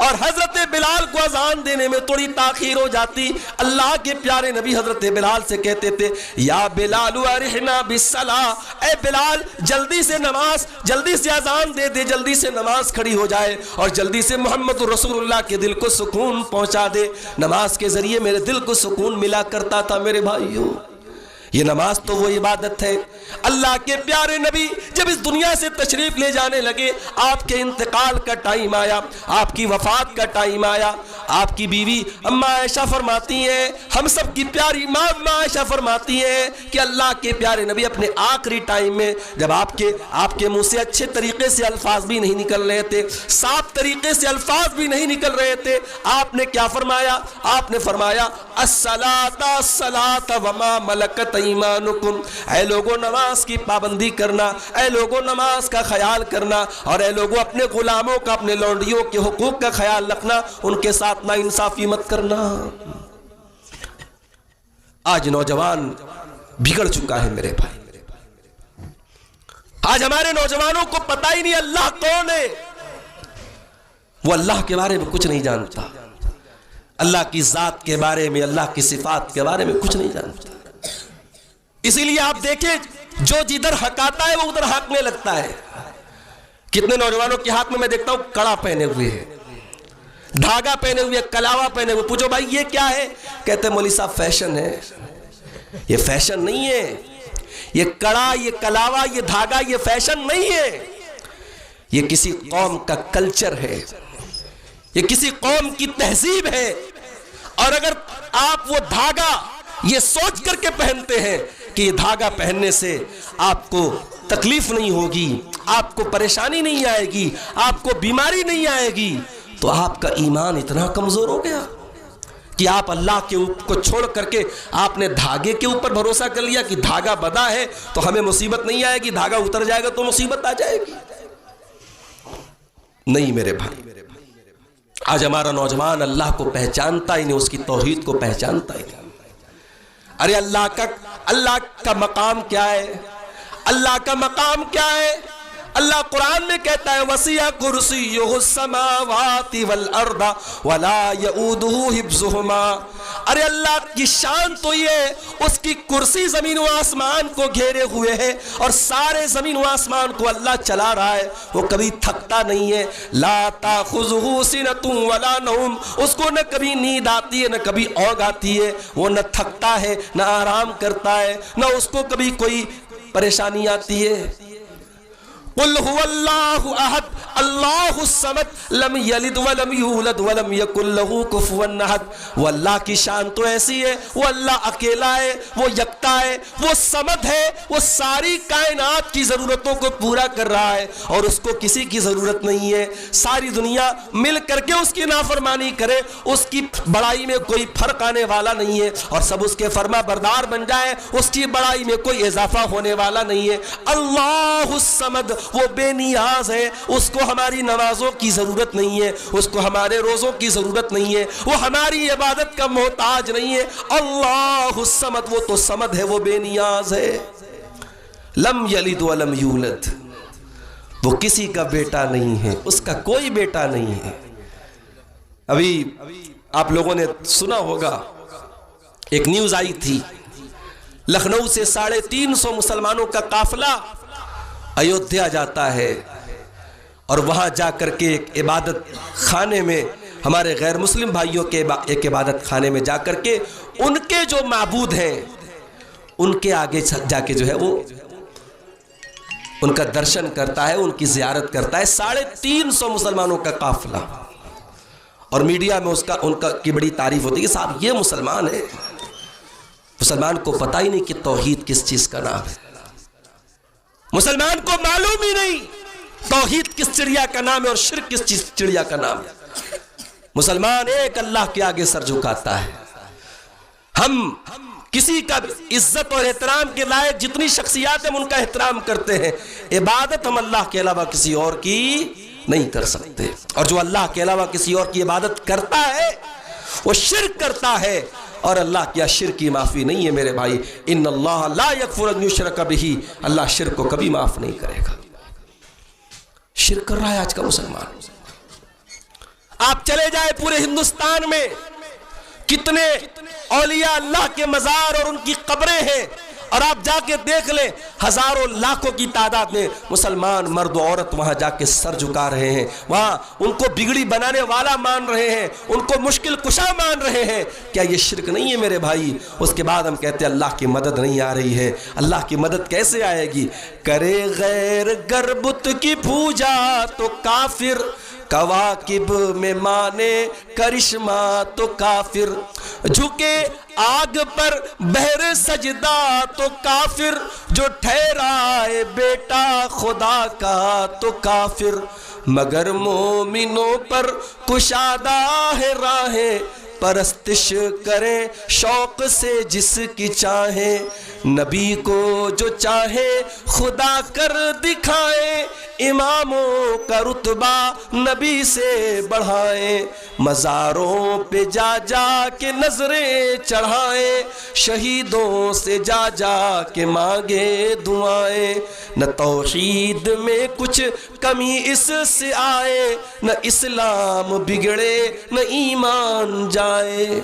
اور حضرت بلال کو اذان دینے میں تھوڑی تاخیر ہو جاتی، اللہ کے پیارے نبی حضرت بلال سے کہتے تھے یا بلال ارحنا بالصلاۃ، اے بلال جلدی سے نماز، جلدی سے اذان دے دے، جلدی سے نماز کھڑی ہو جائے اور جلدی سے محمد رسول اللہ کے دل کو سکون پہنچا دے۔ نماز کے ذریعے میرے دل کو سکون ملا کرتا تھا میرے بھائیوں۔ یہ نماز تو وہ عبادت ہے۔ اللہ کے پیارے نبی جب اس دنیا سے تشریف لے جانے لگے، آپ کے انتقال کا ٹائم آیا، آپ کی وفات کا ٹائم آیا، آپ کی بیوی اماں عائشہ فرماتی ہیں، ہم سب کی پیاری ماں اماں عائشہ فرماتی ہیں کہ اللہ کے پیارے نبی اپنے آخری ٹائم میں جب آپ کے منہ سے اچھے طریقے سے الفاظ بھی نہیں نکل رہے تھے، صاف طریقے سے الفاظ بھی نہیں نکل رہے تھے، آپ نے کیا فرمایا؟ آپ نے فرمایا الصلاۃ الصلاۃ وما ملکت ایمانکم، اے لوگوں نماز کی پابندی کرنا، اے لوگوں نماز کا خیال کرنا، اور اے لوگوں اپنے غلاموں کا، اپنے لونڈیوں کے حقوق کا خیال رکھنا، ان کے ساتھ نا انصافی مت کرنا۔ آج نوجوان بگڑ چکا ہے میرے بھائی، آج ہمارے نوجوانوں کو پتہ ہی نہیں اللہ کون ہے، وہ اللہ کے بارے میں کچھ نہیں جانتا، اللہ کی ذات کے بارے میں، اللہ کی صفات کے بارے میں کچھ نہیں جانتا۔ اسی لیے آپ دیکھیں جو جدھر حقاتا ہے وہ ادھر حقنے لگتا ہے۔ کتنے نوجوانوں کے ہاتھ میں دیکھتا ہوں کڑا پہنے ہوئے ہیں، دھاگا پہنے ہوئے، کلاوا پہنے ہوئے، پوچھو بھائی یہ کیا ہے؟ کہتے ہیں مولوی صاحب فیشن ہے۔ یہ فیشن نہیں ہے، یہ کڑا، یہ کلاوا، یہ دھاگا، یہ فیشن نہیں ہے، یہ کسی قوم کا کلچر ہے، یہ کسی قوم کی تہذیب ہے۔ اور اگر آپ وہ دھاگا یہ سوچ کر کے پہنتے ہیں کہ یہ دھاگا پہننے سے آپ کو تکلیف نہیں ہوگی، آپ کو پریشانی نہیں آئے گی، آپ کو بیماری نہیں آئے گی، تو آپ کا ایمان اتنا کمزور ہو گیا کہ آپ اللہ کے کو چھوڑ کر کے آپ نے دھاگے کے اوپر بھروسہ کر لیا کہ دھاگا بدا ہے تو ہمیں مصیبت نہیں آئے گی، دھاگا اتر جائے گا تو مصیبت آ جائے گی۔ نہیں میرے بھائی، آج ہمارا نوجوان اللہ کو پہچانتا ہی نہیں، اس کی توحید کو پہچانتا ہی نہیں۔ ارے اللہ کا مقام کیا ہے؟ اللہ کا مقام کیا ہے؟ اللہ قرآن میں کہتا ہے وسیع کرسیہ السماوات والارض ولا یؤودہ حفظہما. ارے اللہ کی شان تو یہ اس کی کرسی زمین و آسمان کو گھیرے ہوئے ہے اور سارے زمین و آسمان کو اللہ چلا رہا ہے. وہ کبھی تھکتا نہیں ہے. لا تاخذہ سنۃ ولا نوم. اس کو نہ کبھی نیند آتی ہے نہ کبھی اونگ آتی ہے. وہ نہ تھکتا ہے نہ آرام کرتا ہے, نہ اس کو کبھی کوئی پریشانی آتی ہے. قل هو اللہ احد اللہ الصمد لم یلد ولم یولد ولم یکن له کفوا احد. وہ اللہ کی شان تو ایسی ہے, وہ اللہ اکیلا ہے, وہ یکتا ہے, وہ صمد ہے, وہ ساری کائنات کی ضرورتوں کو پورا کر رہا ہے اور اس کو کسی کی ضرورت نہیں ہے. ساری دنیا مل کر کے اس کی نافرمانی کرے, اس کی بڑائی میں کوئی فرق آنے والا نہیں ہے اور سب اس کے فرما بردار بن جائے, اس کی بڑائی میں کوئی اضافہ ہونے والا نہیں ہے. اللہ الصمد, وہ بے نیاز ہے, اس کو ہماری نمازوں کی ضرورت نہیں ہے, اس کو ہمارے روزوں کی ضرورت نہیں ہے, وہ ہماری عبادت کا محتاج نہیں ہے. اللہ الصمد, وہ تو صمد ہے, وہ بے نیاز ہے. لم یلد ولم یولد, وہ کسی کا بیٹا نہیں ہے, اس کا کوئی بیٹا نہیں ہے. ابھی آپ لوگوں نے سنا ہوگا ایک نیوز آئی تھی, لکھنؤ سے 350 مسلمانوں کا قافلہ ایودھیا جاتا ہے اور وہاں جا کر کے ایک عبادت خانے میں, ہمارے غیر مسلم بھائیوں کے ایک عبادت خانے میں جا کر کے ان کے جو معبود ہیں ان کے آگے جا کے جو ہے وہ ان کا درشن کرتا ہے, ان کی زیارت کرتا ہے. 350 مسلمانوں کا قافلہ, اور میڈیا میں ان کی بڑی تعریف ہوتی ہے کہ صاحب یہ مسلمان ہے. مسلمان کو پتہ ہی نہیں کہ توحید کس چیز کا نام ہے, مسلمان کو معلوم ہی نہیں توحید کس چڑیا کا نام ہے اور شرک کس چڑیا کا نام ہے. مسلمان ایک اللہ کے آگے سر جھکاتا ہے. ہم کسی کا عزت اور احترام کے لائق جتنی شخصیات ہیں ہم ان کا احترام کرتے ہیں. عبادت ہم اللہ کے علاوہ کسی اور کی نہیں کر سکتے, اور جو اللہ کے علاوہ کسی اور کی عبادت کرتا ہے وہ شرک کرتا ہے, اور اللہ کیا شرک کی معافی نہیں ہے میرے بھائی. ان اللہ لا یغفر ان یشرک بہ, اللہ شرک کو کبھی معاف نہیں کرے گا. شرک کر رہا ہے آج کا مسلمان. آپ چلے جائے پورے ہندوستان میں کتنے اولیاء اللہ کے مزار اور ان کی قبریں ہیں, اور آپ جا کے دیکھ لیں ہزاروں لاکھوں کی تعداد میں مسلمان مرد و عورت وہاں جا کے سر جھکا رہے ہیں, وہاں ان کو بگڑی بنانے والا مان رہے ہیں, ان کو مشکل کشا مان رہے ہیں. کیا یہ شرک نہیں ہے میرے بھائی؟ اس کے بعد ہم کہتے ہیں اللہ کی مدد نہیں آ رہی ہے. اللہ کی مدد کیسے آئے گی؟ کرے غیر گر بت کی پوجا تو کافر, کواکب میں مانے کرشمہ تو کافر, جھکے آگ پر بہر سجدہ تو کافر, جو ٹھہرائے بیٹا خدا کا تو کافر. مگر مومنوں پر کشادہ ہے راہیں, پرستش کریں شوق سے جس کی چاہیں. نبی کو جو چاہے خدا کر دکھائیں, اماموں کا رتبہ نبی سے بڑھائیں. مزاروں پہ جا جا کے نظریں چڑھائیں, شہیدوں سے جا جا کے مانگے دعائیں. نہ توحید میں کچھ کمی اس سے آئے, نہ اسلام بگڑے نہ ایمان جائے.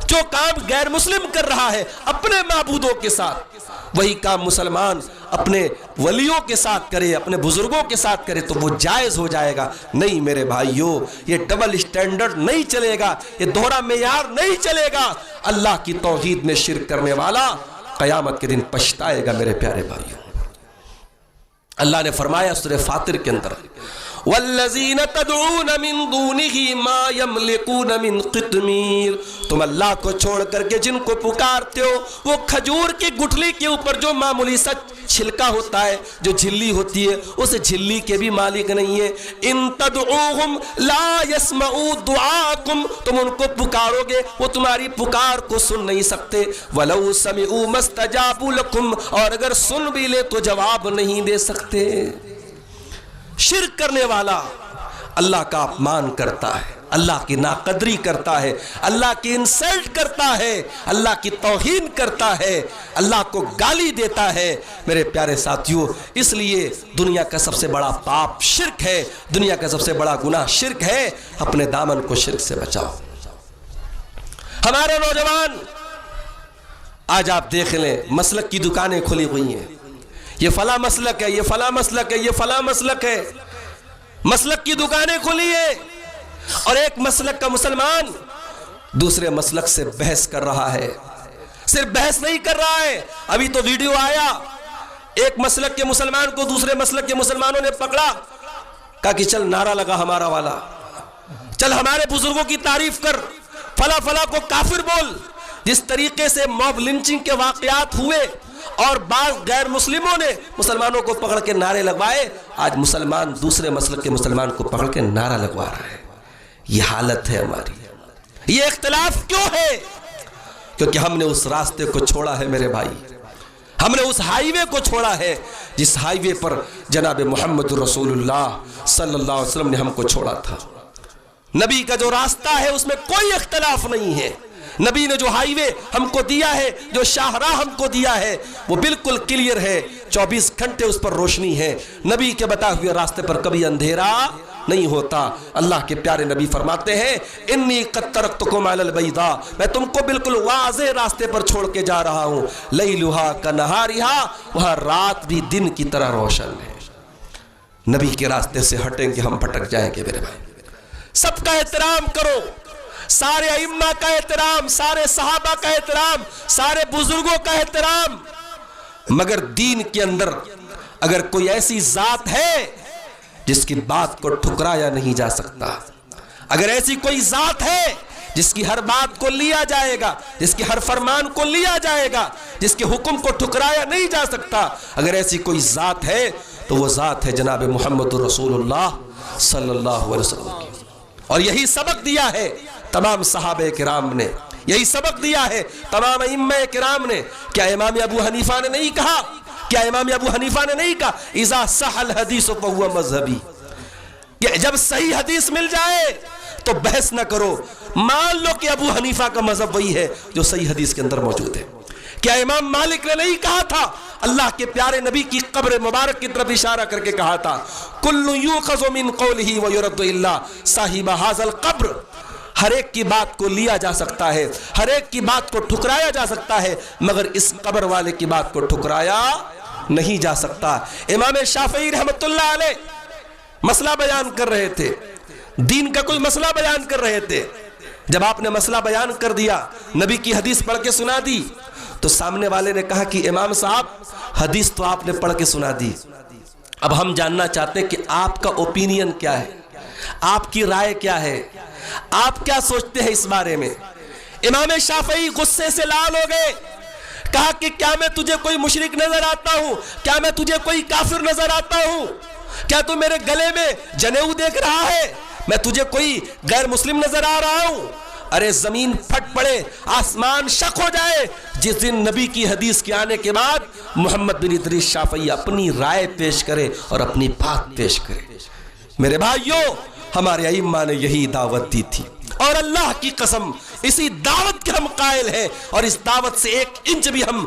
جو کام غیر مسلم کر رہا ہے اپنے معبودوں کے ساتھ, وہی کام مسلمان اپنے ولیوں کے ساتھ کرے, اپنے بزرگوں کے ساتھ کرے تو وہ جائز ہو جائے گا. نہیں میرے بھائیوں, یہ ڈبل اسٹینڈرڈ نہیں چلے گا, یہ دوہرا معیار نہیں چلے گا. اللہ کی توحید میں شرک کرنے والا قیامت کے دن پچھتائے گا میرے پیارے بھائیوں. اللہ نے فرمایا سورہ فاطر کے اندر, والذین تدعون من دونہ ما یملکون من قطمیر, تم اللہ کو چھوڑ کر کے جن کو پکارتے ہو وہ کھجور کی گٹھلی کے اوپر جو معمولی سا چھلکا ہوتا ہے, جو جھلی ہوتی ہے, اس جھلی کے بھی مالک نہیں ہے. ان تدعوہم لا یسمعوا دعاکم, تم ان کو پکارو گے وہ تمہاری پکار کو سن نہیں سکتے. ولو سمعوا ما استجابوا لکم, اور اگر سن بھی لے تو جواب نہیں دے سکتے. شرک کرنے والا اللہ کا اپمان کرتا ہے. اللہ کی ناقدری کرتا ہے، اللہ کی انسلٹ کرتا ہے، اللہ کی توہین کرتا ہے، اللہ کو گالی دیتا ہے۔ میرے پیارے ساتھیوں، اس لیے دنیا کا سب سے بڑا پاپ شرک ہے، دنیا کا سب سے بڑا گناہ شرک ہے۔ اپنے دامن کو شرک سے بچاؤ۔ ہمارے نوجوان آج آپ دیکھ لیں، مسلک کی دکانیں کھلی ہوئی ہیں، یہ فلاں مسلک ہے، یہ فلاں مسلک ہے، یہ فلاں مسلک ہے، مسلک کی دکانیں کھلی ہیں، اور ایک مسلک کا مسلمان دوسرے مسلک سے بحث کر رہا ہے۔ صرف بحث نہیں کر رہا ہے، ابھی تو ویڈیو آیا، ایک مسلک کے مسلمان کو دوسرے مسلک کے مسلمانوں نے پکڑا، کہا کہ چل نعرہ لگا ہمارا والا، چل ہمارے بزرگوں کی تعریف کر، فلاں فلاں کو کافر بول۔ جس طریقے سے موب لنچنگ کے واقعات ہوئے اور بعض غیر مسلموں نے مسلمانوں کو پکڑ کے نعرے لگوائے، آج مسلمان دوسرے مسلک کے مسلمان کو پکڑ کے نعرہ لگوا رہا ہے۔ یہ حالت ہے ہماری۔ یہ اختلاف کیوں ہے؟ کیونکہ ہم نے اس راستے کو چھوڑا ہے میرے بھائی، ہم نے اس ہائی وے کو چھوڑا ہے جس ہائی وے پر جناب محمد رسول اللہ صلی اللہ علیہ وسلم نے ہم کو چھوڑا تھا۔ نبی کا جو راستہ ہے اس میں کوئی اختلاف نہیں ہے۔ نبی نے جو ہائی وے ہم کو دیا ہے، جو شاہراہ ہم کو دیا ہے، وہ بالکل کلیئر ہے، 24 گھنٹے اس پر روشنی ہے۔ نبی کے بتائے ہوئے راستے پر کبھی اندھیرا نہیں ہوتا۔ اللہ کے پیارے نبی فرماتے ہیں انی قد ترکتکم علی البیضاء، میں تم کو بالکل واضح راستے پر چھوڑ کے جا رہا ہوں، لیلھا کنہارھا، وہاں رات بھی دن کی طرح روشن ہے۔ نبی کے راستے سے ہٹیں گے ہم بھٹک جائیں گے میرے بھائی۔ سب کا احترام کرو، سارے ائمہ کا احترام، سارے صحابہ کا احترام، سارے بزرگوں کا احترام، مگر دین کے اندر اگر کوئی ایسی ذات ہے جس کی بات کو ٹھکرایا نہیں جا سکتا، اگر ایسی کوئی ذات ہے جس کی ہر بات کو لیا جائے گا، جس کے ہر فرمان کو لیا جائے گا، جس کے حکم کو ٹھکرایا نہیں جا سکتا، اگر ایسی کوئی ذات ہے تو وہ ذات ہے جناب محمد رسول اللہ صلی اللہ علیہ وسلم کی۔ اور یہی سبق دیا ہے تمام صحابہ کرام نے، یہی سبق دیا ہے تمام ائمہ کرام نے۔ کیا امام ابو حنیفہ نے نہیں کہا؟ کیا امام ابو حنیفہ نے نہیں کہا اذا صح الحدیث فہو مذہبی، کہ جب صحیح حدیث مل جائے تو بحث نہ کرو، مان لو کہ ابو حنیفہ کا مذہب وہی ہے جو صحیح حدیث کے اندر موجود ہے۔ کیا امام مالک نے نہیں کہا تھا؟ اللہ کے پیارے نبی کی قبر مبارک کی طرف اشارہ کر کے کہا تھا کل یؤخذ من قولہ ویرد الا صاحب ھذا القبر، ہر ایک کی بات کو لیا جا سکتا ہے، ہر ایک کی بات کو ٹھکرایا جا سکتا ہے، مگر اس قبر والے کی بات کو ٹھکرایا نہیں جا سکتا۔ امام شافعی رحمت اللہ علیہ مسئلہ بیان کر رہے تھے، دین کا کوئی مسئلہ بیان کر رہے تھے، جب آپ نے مسئلہ بیان کر دیا، نبی کی حدیث پڑھ کے سنا دی، تو سامنے والے نے کہا کہ امام صاحب حدیث تو آپ نے پڑھ کے سنا دی، اب ہم جاننا چاہتے ہیں کہ آپ کا اوپینین کیا ہے، آپ کی رائے کیا ہے، آپ کیا سوچتے ہیں اس بارے میں۔ امام شافعی غصے سے لال ہو گئے، کہا کہ کیا میں تجھے کوئی مشرک نظر آتا ہوں؟ کیا میں تجھے کوئی کافر نظر آتا ہوں؟ کیا تو میرے گلے میں جنیو دیکھ رہا ہے؟ میں تجھے کوئی غیر مسلم نظر آ رہا ہوں؟ ارے زمین پھٹ پڑے، آسمان شق ہو جائے جس دن نبی کی حدیث کے آنے کے بعد محمد بن ادریس شافعی اپنی رائے پیش کرے اور اپنی بات پیش کرے۔ میرے بھائیوں، ہمارے ائمہ نے یہی دعوت دی تھی، اور اللہ کی قسم اسی دعوت کے ہم قائل ہیں، اور اس دعوت سے 1 انچ بھی ہم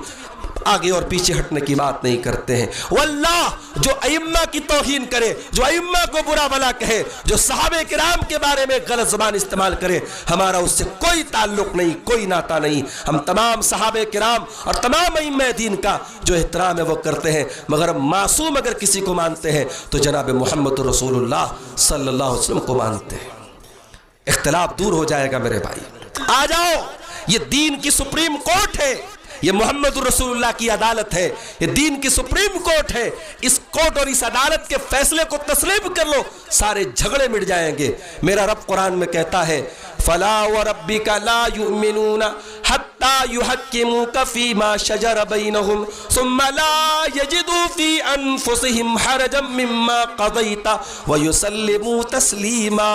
آگے اور پیچھے ہٹنے کی بات نہیں کرتے ہیں۔ واللہ جو ائمہ کی توہین کرے، جو ائمہ کو برا بھلا کہے، جو صحابہ کرام کے بارے میں غلط زبان استعمال کرے، ہمارا اس سے کوئی تعلق نہیں، کوئی ناتا نہیں۔ ہم تمام صحابہ کرام اور تمام ائمہ دین کا جو احترام ہے وہ کرتے ہیں، مگر معصوم اگر کسی کو مانتے ہیں تو جناب محمد رسول اللہ صلی اللہ علیہ وسلم کو مانتے ہیں۔ اختلاف دور ہو جائے گا میرے بھائی۔ آ جاؤ، یہ دین کی سپریم کورٹ ہے، یہ محمد رسول اللہ کی عدالت ہے، یہ دین کی سپریم کورٹ ہے۔ اس کورٹ اور اس عدالت کے فیصلے کو تسلیم کر لو، سارے جھگڑے مٹ جائیں گے۔ میرا رب قرآن میں کہتا ہے فَلَا وَرَبِّكَ لَا يُؤْمِنُونَ حَتَّى حتی یحکموک فیما شجر بینہم ثم لا یجدوا فی انفسہم حرجا مما قضیت ویسلموا تسلیما۔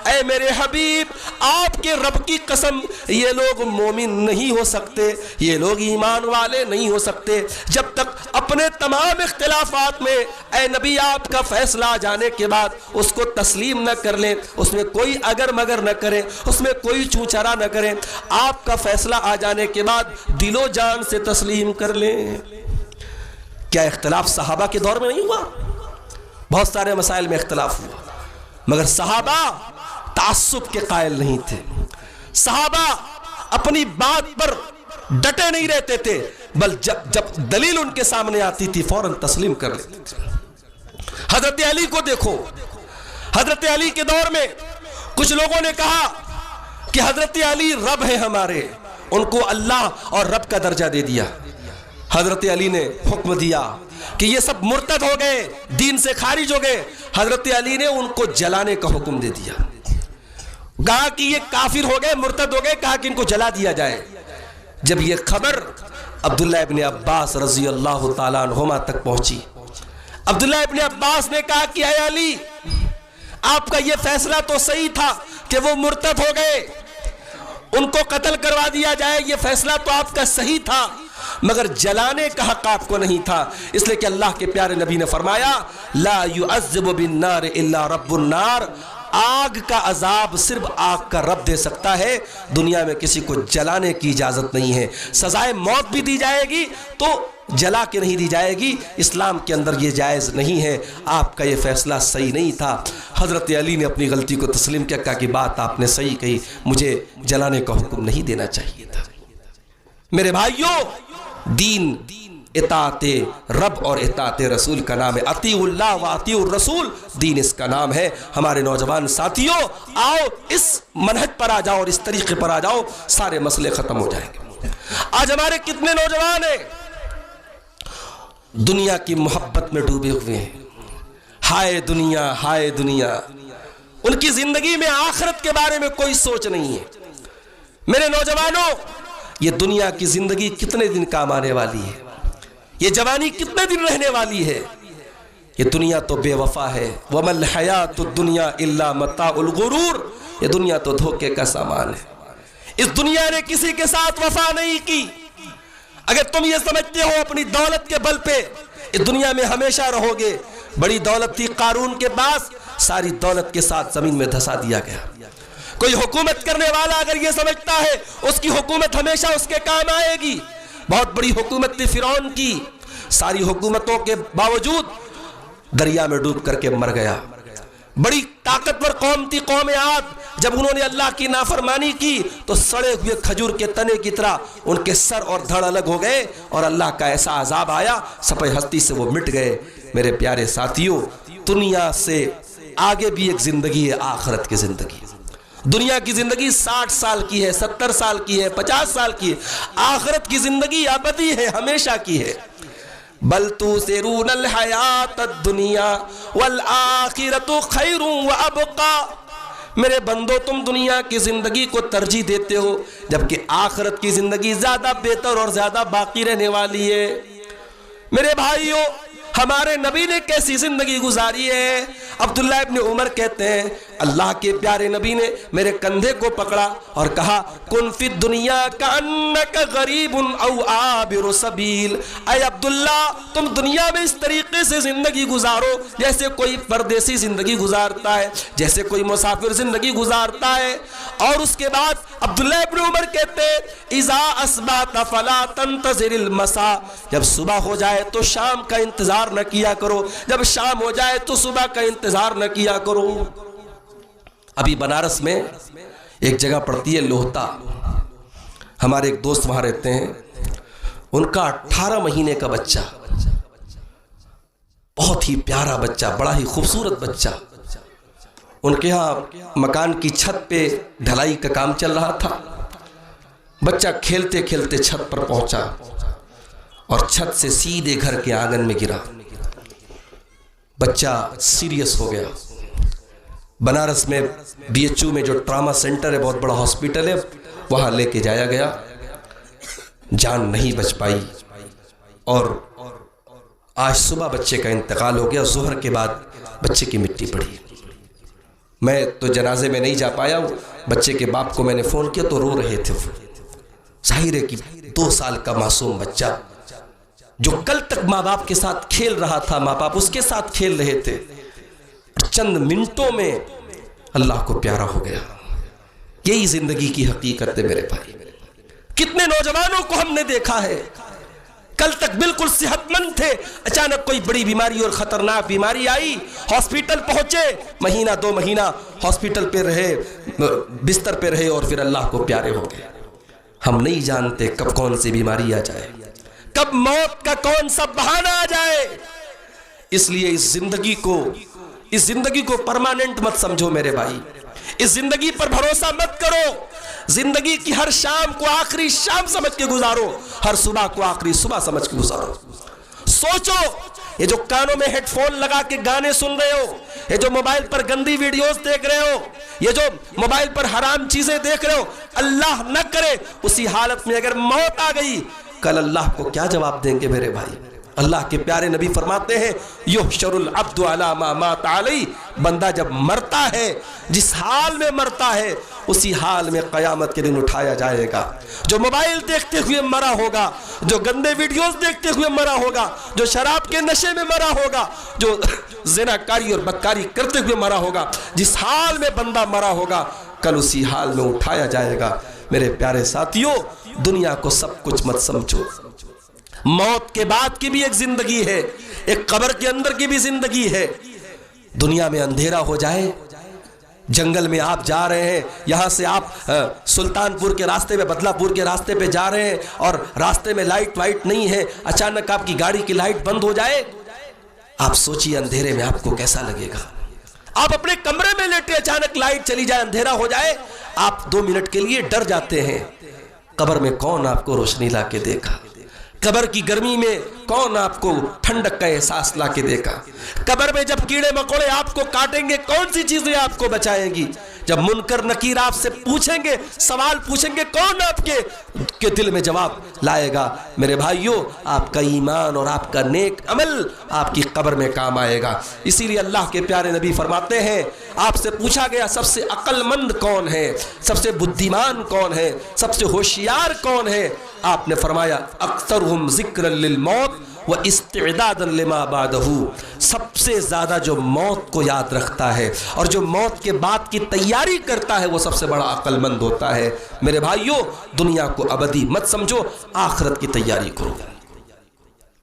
اے میرے حبیب، آپ کے رب کی قسم، یہ لوگ مومن نہیں ہو سکتے، یہ لوگ ایمان والے نہیں ہو سکتے جب تک اپنے تمام اختلافات میں اے نبی آپ کا فیصلہ آ جانے کے بعد اس کو تسلیم نہ کر لیں، اس میں کوئی اگر مگر نہ کریں، اس میں کوئی چوچرا نہ کریں، آپ کا فیصلہ آ جانے کے بعد دل و جان سے تسلیم کر لیں۔ کیا اختلاف صحابہ کے دور میں نہیں ہوا؟ بہت سارے مسائل میں اختلاف ہوا، مگر صحابہ تعصب کے قائل نہیں تھے، صحابہ اپنی بات پر ڈٹے نہیں رہتے تھے، بل جب دلیل ان کے سامنے آتی تھی فوراً تسلیم کر لیتے تھے۔ حضرت علی کو دیکھو، حضرت علی کے دور میں کچھ لوگوں نے کہا کہ حضرت علی رب ہے ہمارے، ان کو اللہ اور رب کا درجہ دے دیا۔ حضرت علی نے حکم دیا کہ یہ سب مرتد ہو گئے، دین سے خارج ہو گئے، حضرت علی نے ان کو جلانے کا حکم دے دیا، کہا کہ یہ کافر ہو گئے، مرتد ہو گئے، کہا کہ ان کو جلا دیا جائے۔ جب یہ خبر عبداللہ ابن عباس رضی اللہ تعالیٰ عنہما تک پہنچی، عبداللہ ابن عباس نے کہا کہ اے علی، آپ کا یہ فیصلہ تو صحیح تھا کہ وہ مرتد ہو گئے، ان کو قتل کروا دیا جائے، یہ فیصلہ تو آپ کا صحیح تھا، مگر جلانے کا حق آپ کو نہیں تھا، اس لیے کہ اللہ کے پیارے نبی نے فرمایا لا يعذب بالنار الا رب النار، آگ کا عذاب صرف آگ کا رب دے سکتا ہے، دنیا میں کسی کو جلانے کی اجازت نہیں ہے۔ سزائے موت بھی دی جائے گی تو جلا کے نہیں دی جائے گی، اسلام کے اندر یہ جائز نہیں ہے، آپ کا یہ فیصلہ صحیح نہیں تھا۔ حضرت علی نے اپنی غلطی کو تسلیم کیا، کہا کہ بات آپ نے صحیح کہی، مجھے جلانے کا حکم نہیں دینا چاہیے تھا۔ میرے بھائیوں، دین اطاعت رب اور اطاعت رسول کا نام ہے، اطیع اللہ و اطیع الرسول، دین اس کا نام ہے۔ ہمارے نوجوان ساتھیوں، آؤ اس منہج پر آ جاؤ اور اس طریقے پر آ جاؤ، سارے مسئلے ختم ہو جائیں گے۔ آج ہمارے کتنے نوجوان ہیں دنیا کی محبت میں ڈوبے ہوئے ہیں، ہائے دنیا ہائے دنیا، ان کی زندگی میں آخرت کے بارے میں کوئی سوچ نہیں ہے۔ میرے نوجوانوں، یہ دنیا کی زندگی کتنے دن کام آنے والی ہے، یہ جوانی کتنے دن رہنے والی ہے، یہ دنیا تو بے وفا ہے۔ وَمَا الْحَيَاةُ الدُّنْيَا إِلَّا مَتَاعُ الْغُرُورِ، یہ دنیا تو دھوکے کا سامان ہے۔ اس دنیا نے کسی کے ساتھ وفا نہیں کی۔ اگر تم یہ سمجھتے ہو اپنی دولت کے بل پہ اس دنیا میں ہمیشہ رہو گے، بڑی دولت تھی قارون کے پاس، ساری دولت کے ساتھ زمین میں دھسا دیا گیا۔ کوئی حکومت کرنے والا اگر یہ سمجھتا ہے اس کی حکومت ہمیشہ اس کے کام آئے گی، بہت بڑی حکومت تھی فرعون کی، ساری حکومتوں کے باوجود دریا میں ڈوب کر کے مر گیا۔ بڑی طاقتور قوم تھی قوم عاد، جب انہوں نے اللہ کی نافرمانی کی تو سڑے ہوئے کھجور کے تنے کی طرح ان کے سر اور دھڑ الگ ہو گئے اور اللہ کا ایسا عذاب آیا، سپہ ہستی سے وہ مٹ گئے۔ میرے پیارے ساتھیوں، دنیا سے آگے بھی ایک زندگی ہے، آخرت کی زندگی۔ دنیا کی زندگی 60 سال کی ہے، 70 سال کی ہے، 50 سال کی ہے، آخرت کی زندگی ابدی ہے، ہمیشہ کی ہے۔ بل تؤثرون الحیات الدنیا والآخرۃ خیر وابقی، میرے بندو تم دنیا کی زندگی کو ترجیح دیتے ہو جبکہ آخرت کی زندگی زیادہ بہتر اور زیادہ باقی رہنے والی ہے۔ میرے بھائیوں، ہمارے نبی نے کیسی زندگی گزاری ہے؟ عبداللہ ابن عمر کہتے ہیں اللہ کے پیارے نبی نے میرے کندھے کو پکڑا اور کہا کن فی الدنیا کأنک غریب او عابر سبیل، اے عبداللہ تم دنیا میں اس طریقے سے زندگی گزارو جیسے کوئی پردیسی زندگی گزارتا ہے، جیسے کوئی مسافر زندگی گزارتا ہے۔ اور اس کے بعد عبداللہ ابن عمر کہتے ہیں اذا اصبحت فلا تنتظر المساء، جب صبح ہو جائے تو شام کا انتظار نہ کیا کرو، جب شام ہو جائے تو صبح کا انتظار نہ کیا کرو۔ ابھی بنارس میں ایک جگہ پڑتی ہے لوہتا، ہمارے ایک دوست وہاں رہتے ہیں، ان کا 18 مہینے کا بچہ، بہت ہی پیارا بچہ، بڑا ہی خوبصورت بچہ، ان کے ہاں مکان کی چھت پہ ڈھلائی کا کام چل رہا تھا، بچہ کھیلتے کھیلتے چھت پر پہنچا اور چھت سے سیدھے گھر کے آنگن میں گرا، بچہ سیریس ہو گیا۔ بنارس میں BHU میں جو ٹراما سینٹر ہے، بہت بڑا ہاسپٹل ہے، وہاں لے کے جایا گیا۔ جان نہیں بچ پائی اور آج صبح بچے کا انتقال ہو گیا. ظہر کے بعد بچے کی مٹی پڑی. میں تو جنازے میں نہیں جا پایا. بچے کے باپ کو میں نے فون کیا تو رو رہے تھے. ظاہر ہے کہ 2 سال کا معصوم بچہ جو کل تک ماں باپ کے ساتھ کھیل رہا تھا, ماں باپ اس کے ساتھ کھیل رہے تھے, چند منٹوں میں اللہ کو پیارا ہو گیا. یہی زندگی کی حقیقت ہے میرے بھائی. کتنے نوجوانوں کو ہم نے دیکھا ہے کل تک بالکل صحت مند تھے, اچانک کوئی بڑی بیماری اور خطرناک بیماری آئی, ہاسپٹل پہنچے, مہینہ 2 مہینہ ہاسپٹل پہ رہے, بستر پہ رہے اور پھر اللہ کو پیارے ہو گئے. ہم نہیں جانتے کب کون سی بیماری آ جائے, کب موت کا کون سا بہانہ آ جائے. اس لیے اس زندگی کو پرماننٹ مت سمجھو میرے بھائی. اس زندگی پر بھروسہ مت کرو. زندگی کی ہر شام کو آخری شام سمجھ کے گزارو, ہر صبح کو آخری صبح سمجھ کے گزارو. سوچو, یہ جو کانوں میں ہیڈ فون لگا کے گانے سن رہے ہو, یہ جو موبائل پر گندی ویڈیوز دیکھ رہے ہو, یہ جو موبائل پر حرام چیزیں دیکھ رہے ہو, اللہ نہ کرے اسی حالت میں اگر موت آ گئی, کل اللہ کو کیا جواب دیں گے میرے بھائی. اللہ کے پیارے نبی فرماتے ہیں یحشر العبد علی ما مات علی, بندہ جب مرتا ہے جس حال میں مرتا ہے اسی حال میں قیامت کے دن اٹھایا جائے گا. جو موبائل دیکھتے ہوئے مرا ہوگا, جو گندے ویڈیوز دیکھتے ہوئے مرا ہوگا, جو شراب کے نشے میں مرا ہوگا, جو زناکاری اور بدکاری کرتے ہوئے مرا ہوگا, جس حال میں بندہ مرا ہوگا کل اسی حال میں اٹھایا جائے گا. میرے پیارے ساتھیوں, دنیا کو سب کچھ مت سمجھو. موت کے بعد کی بھی ایک زندگی ہے, ایک قبر کے اندر کی بھی زندگی ہے. دنیا میں اندھیرا ہو جائے, جنگل میں آپ جا رہے ہیں, یہاں سے آپ سلطان پور کے راستے پہ, بدلہ پور کے راستے پہ جا رہے ہیں اور راستے میں لائٹ وائٹ نہیں ہے, اچانک آپ کی گاڑی کی لائٹ بند ہو جائے, آپ سوچیے اندھیرے میں آپ کو کیسا لگے گا. آپ اپنے کمرے میں لیٹے, اچانک لائٹ چلی جائے, اندھیرا ہو جائے, آپ 2 منٹ کے لیے ڈر جاتے ہیں. قبر میں کون آپ کو روشنی لا کے دیکھا, قبر کی گرمی میں کون آپ کو ٹھنڈک کا احساس لا کے دیکھا, قبر میں جب کیڑے مکوڑے آپ کو کاٹیں گے کون سی چیزیں آپ کو بچائیں گی, جب منکر نکیر آپ سے پوچھیں گے, سوال پوچھیں گے, کون آپ کے دل میں جواب لائے گا. میرے بھائیوں, آپ کا ایمان اور آپ کا نیک عمل آپ کی قبر میں کام آئے گا. اسی لیے اللہ کے پیارے نبی فرماتے ہیں, آپ سے پوچھا گیا سب سے عقل مند کون ہے, سب سے بدھیمان کون ہے, سب سے ہوشیار کون ہے, آپ نے فرمایا اکثرہم ذکرا للموت و استعدادا لما بعدہ, سب سے زیادہ جو موت کو یاد رکھتا ہے اور جو موت کے بعد کی تیاری کرتا ہے وہ سب سے بڑا عقل مند ہوتا ہے. میرے بھائیوں, دنیا کو ابدی مت سمجھو, آخرت کی تیاری کرو.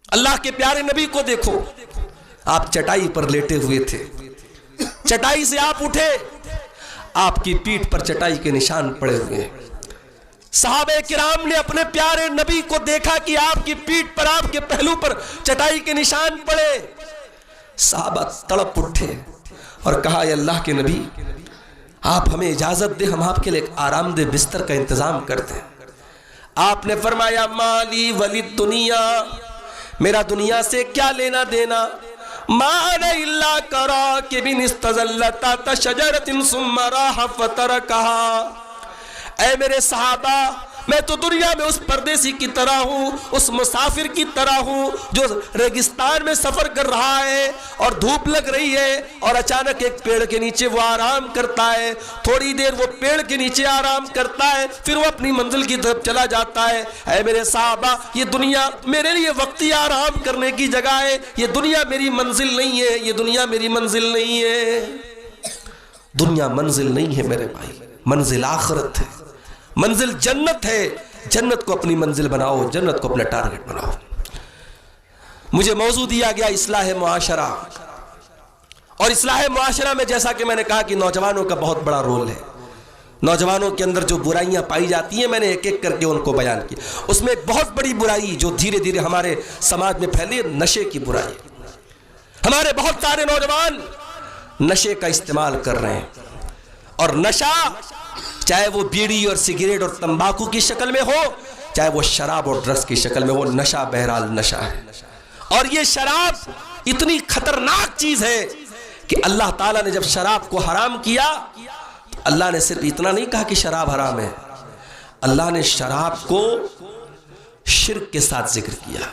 اللہ کے پیارے نبی کو دیکھو, آپ چٹائی پر لیٹے ہوئے تھے, چٹائی سے آپ اٹھے, آپ کی پیٹھ پر چٹائی کے نشان پڑے ہوئے ہیں. صحابہ کرام نے اپنے پیارے نبی کو دیکھا کہ آپ کی پیٹھ پر, آپ کے پہلو پر چٹائی کے نشان پڑے. صحابہ تڑپ اٹھے اور کہا اے اللہ کے نبی, آپ ہمیں اجازت دیں, ہم آپ کے لیے ایک آرام دہ بستر کا انتظام کرتے ہیں. آپ نے فرمایا مالی ولی دنیا, میرا دنیا سے کیا لینا دینا, ما انا الا کراکب استظل تحت شجرۃ ثم راح فترکها. اے میرے صحابہ, میں تو دنیا میں اس پردیسی کی طرح ہوں, اس مسافر کی طرح ہوں جو ریگستان میں سفر کر رہا ہے اور دھوپ لگ رہی ہے اور اچانک ایک پیڑ کے نیچے وہ آرام کرتا ہے, تھوڑی دیر وہ پیڑ کے نیچے آرام کرتا ہے, پھر وہ اپنی منزل کی طرف چلا جاتا ہے. اے میرے صحابہ, یہ دنیا میرے لیے وقتی آرام کرنے کی جگہ ہے, یہ دنیا میری منزل نہیں ہے, یہ دنیا میری منزل نہیں ہے. دنیا منزل نہیں ہے میرے بھائی, منزل آخرت ہے, منزل جنت ہے. جنت کو اپنی منزل بناؤ, جنت کو اپنا ٹارگٹ بناؤ. مجھے موضوع دیا گیا اصلاح معاشرہ, اور اصلاح معاشرہ میں جیسا کہ میں نے کہا کہ نوجوانوں کا بہت بڑا رول ہے. نوجوانوں کے اندر جو برائیاں پائی جاتی ہیں میں نے ایک ایک کر کے ان کو بیان کیا. اس میں ایک بہت بڑی برائی جو دھیرے دھیرے ہمارے سماج میں پھیلی, نشے کی برائی. ہمارے بہت سارے نوجوان نشے کا استعمال کر رہے ہیں, اور نشہ چاہے وہ بیڑی اور سگریٹ اور تمباکو کی شکل میں ہو, چاہے وہ شراب اور ڈرگس کی شکل میں ہو, نشہ بہرحال نشہ ہے. اور یہ شراب اتنی خطرناک چیز ہے کہ اللہ تعالیٰ نے جب شراب کو حرام کیا, اللہ نے صرف اتنا نہیں کہا کہ شراب حرام ہے, اللہ نے شراب کو شرک کے ساتھ ذکر کیا.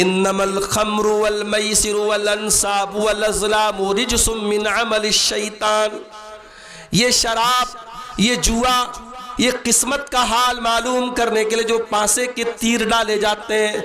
انما الخمر والمیسر والانصاب والازلام رجس من عمل الشیطان. یہ شراب، یہ جوا، یہ قسمت کا حال معلوم کرنے کے لیے جو پانسے کے تیر ڈالے جاتے ہیں،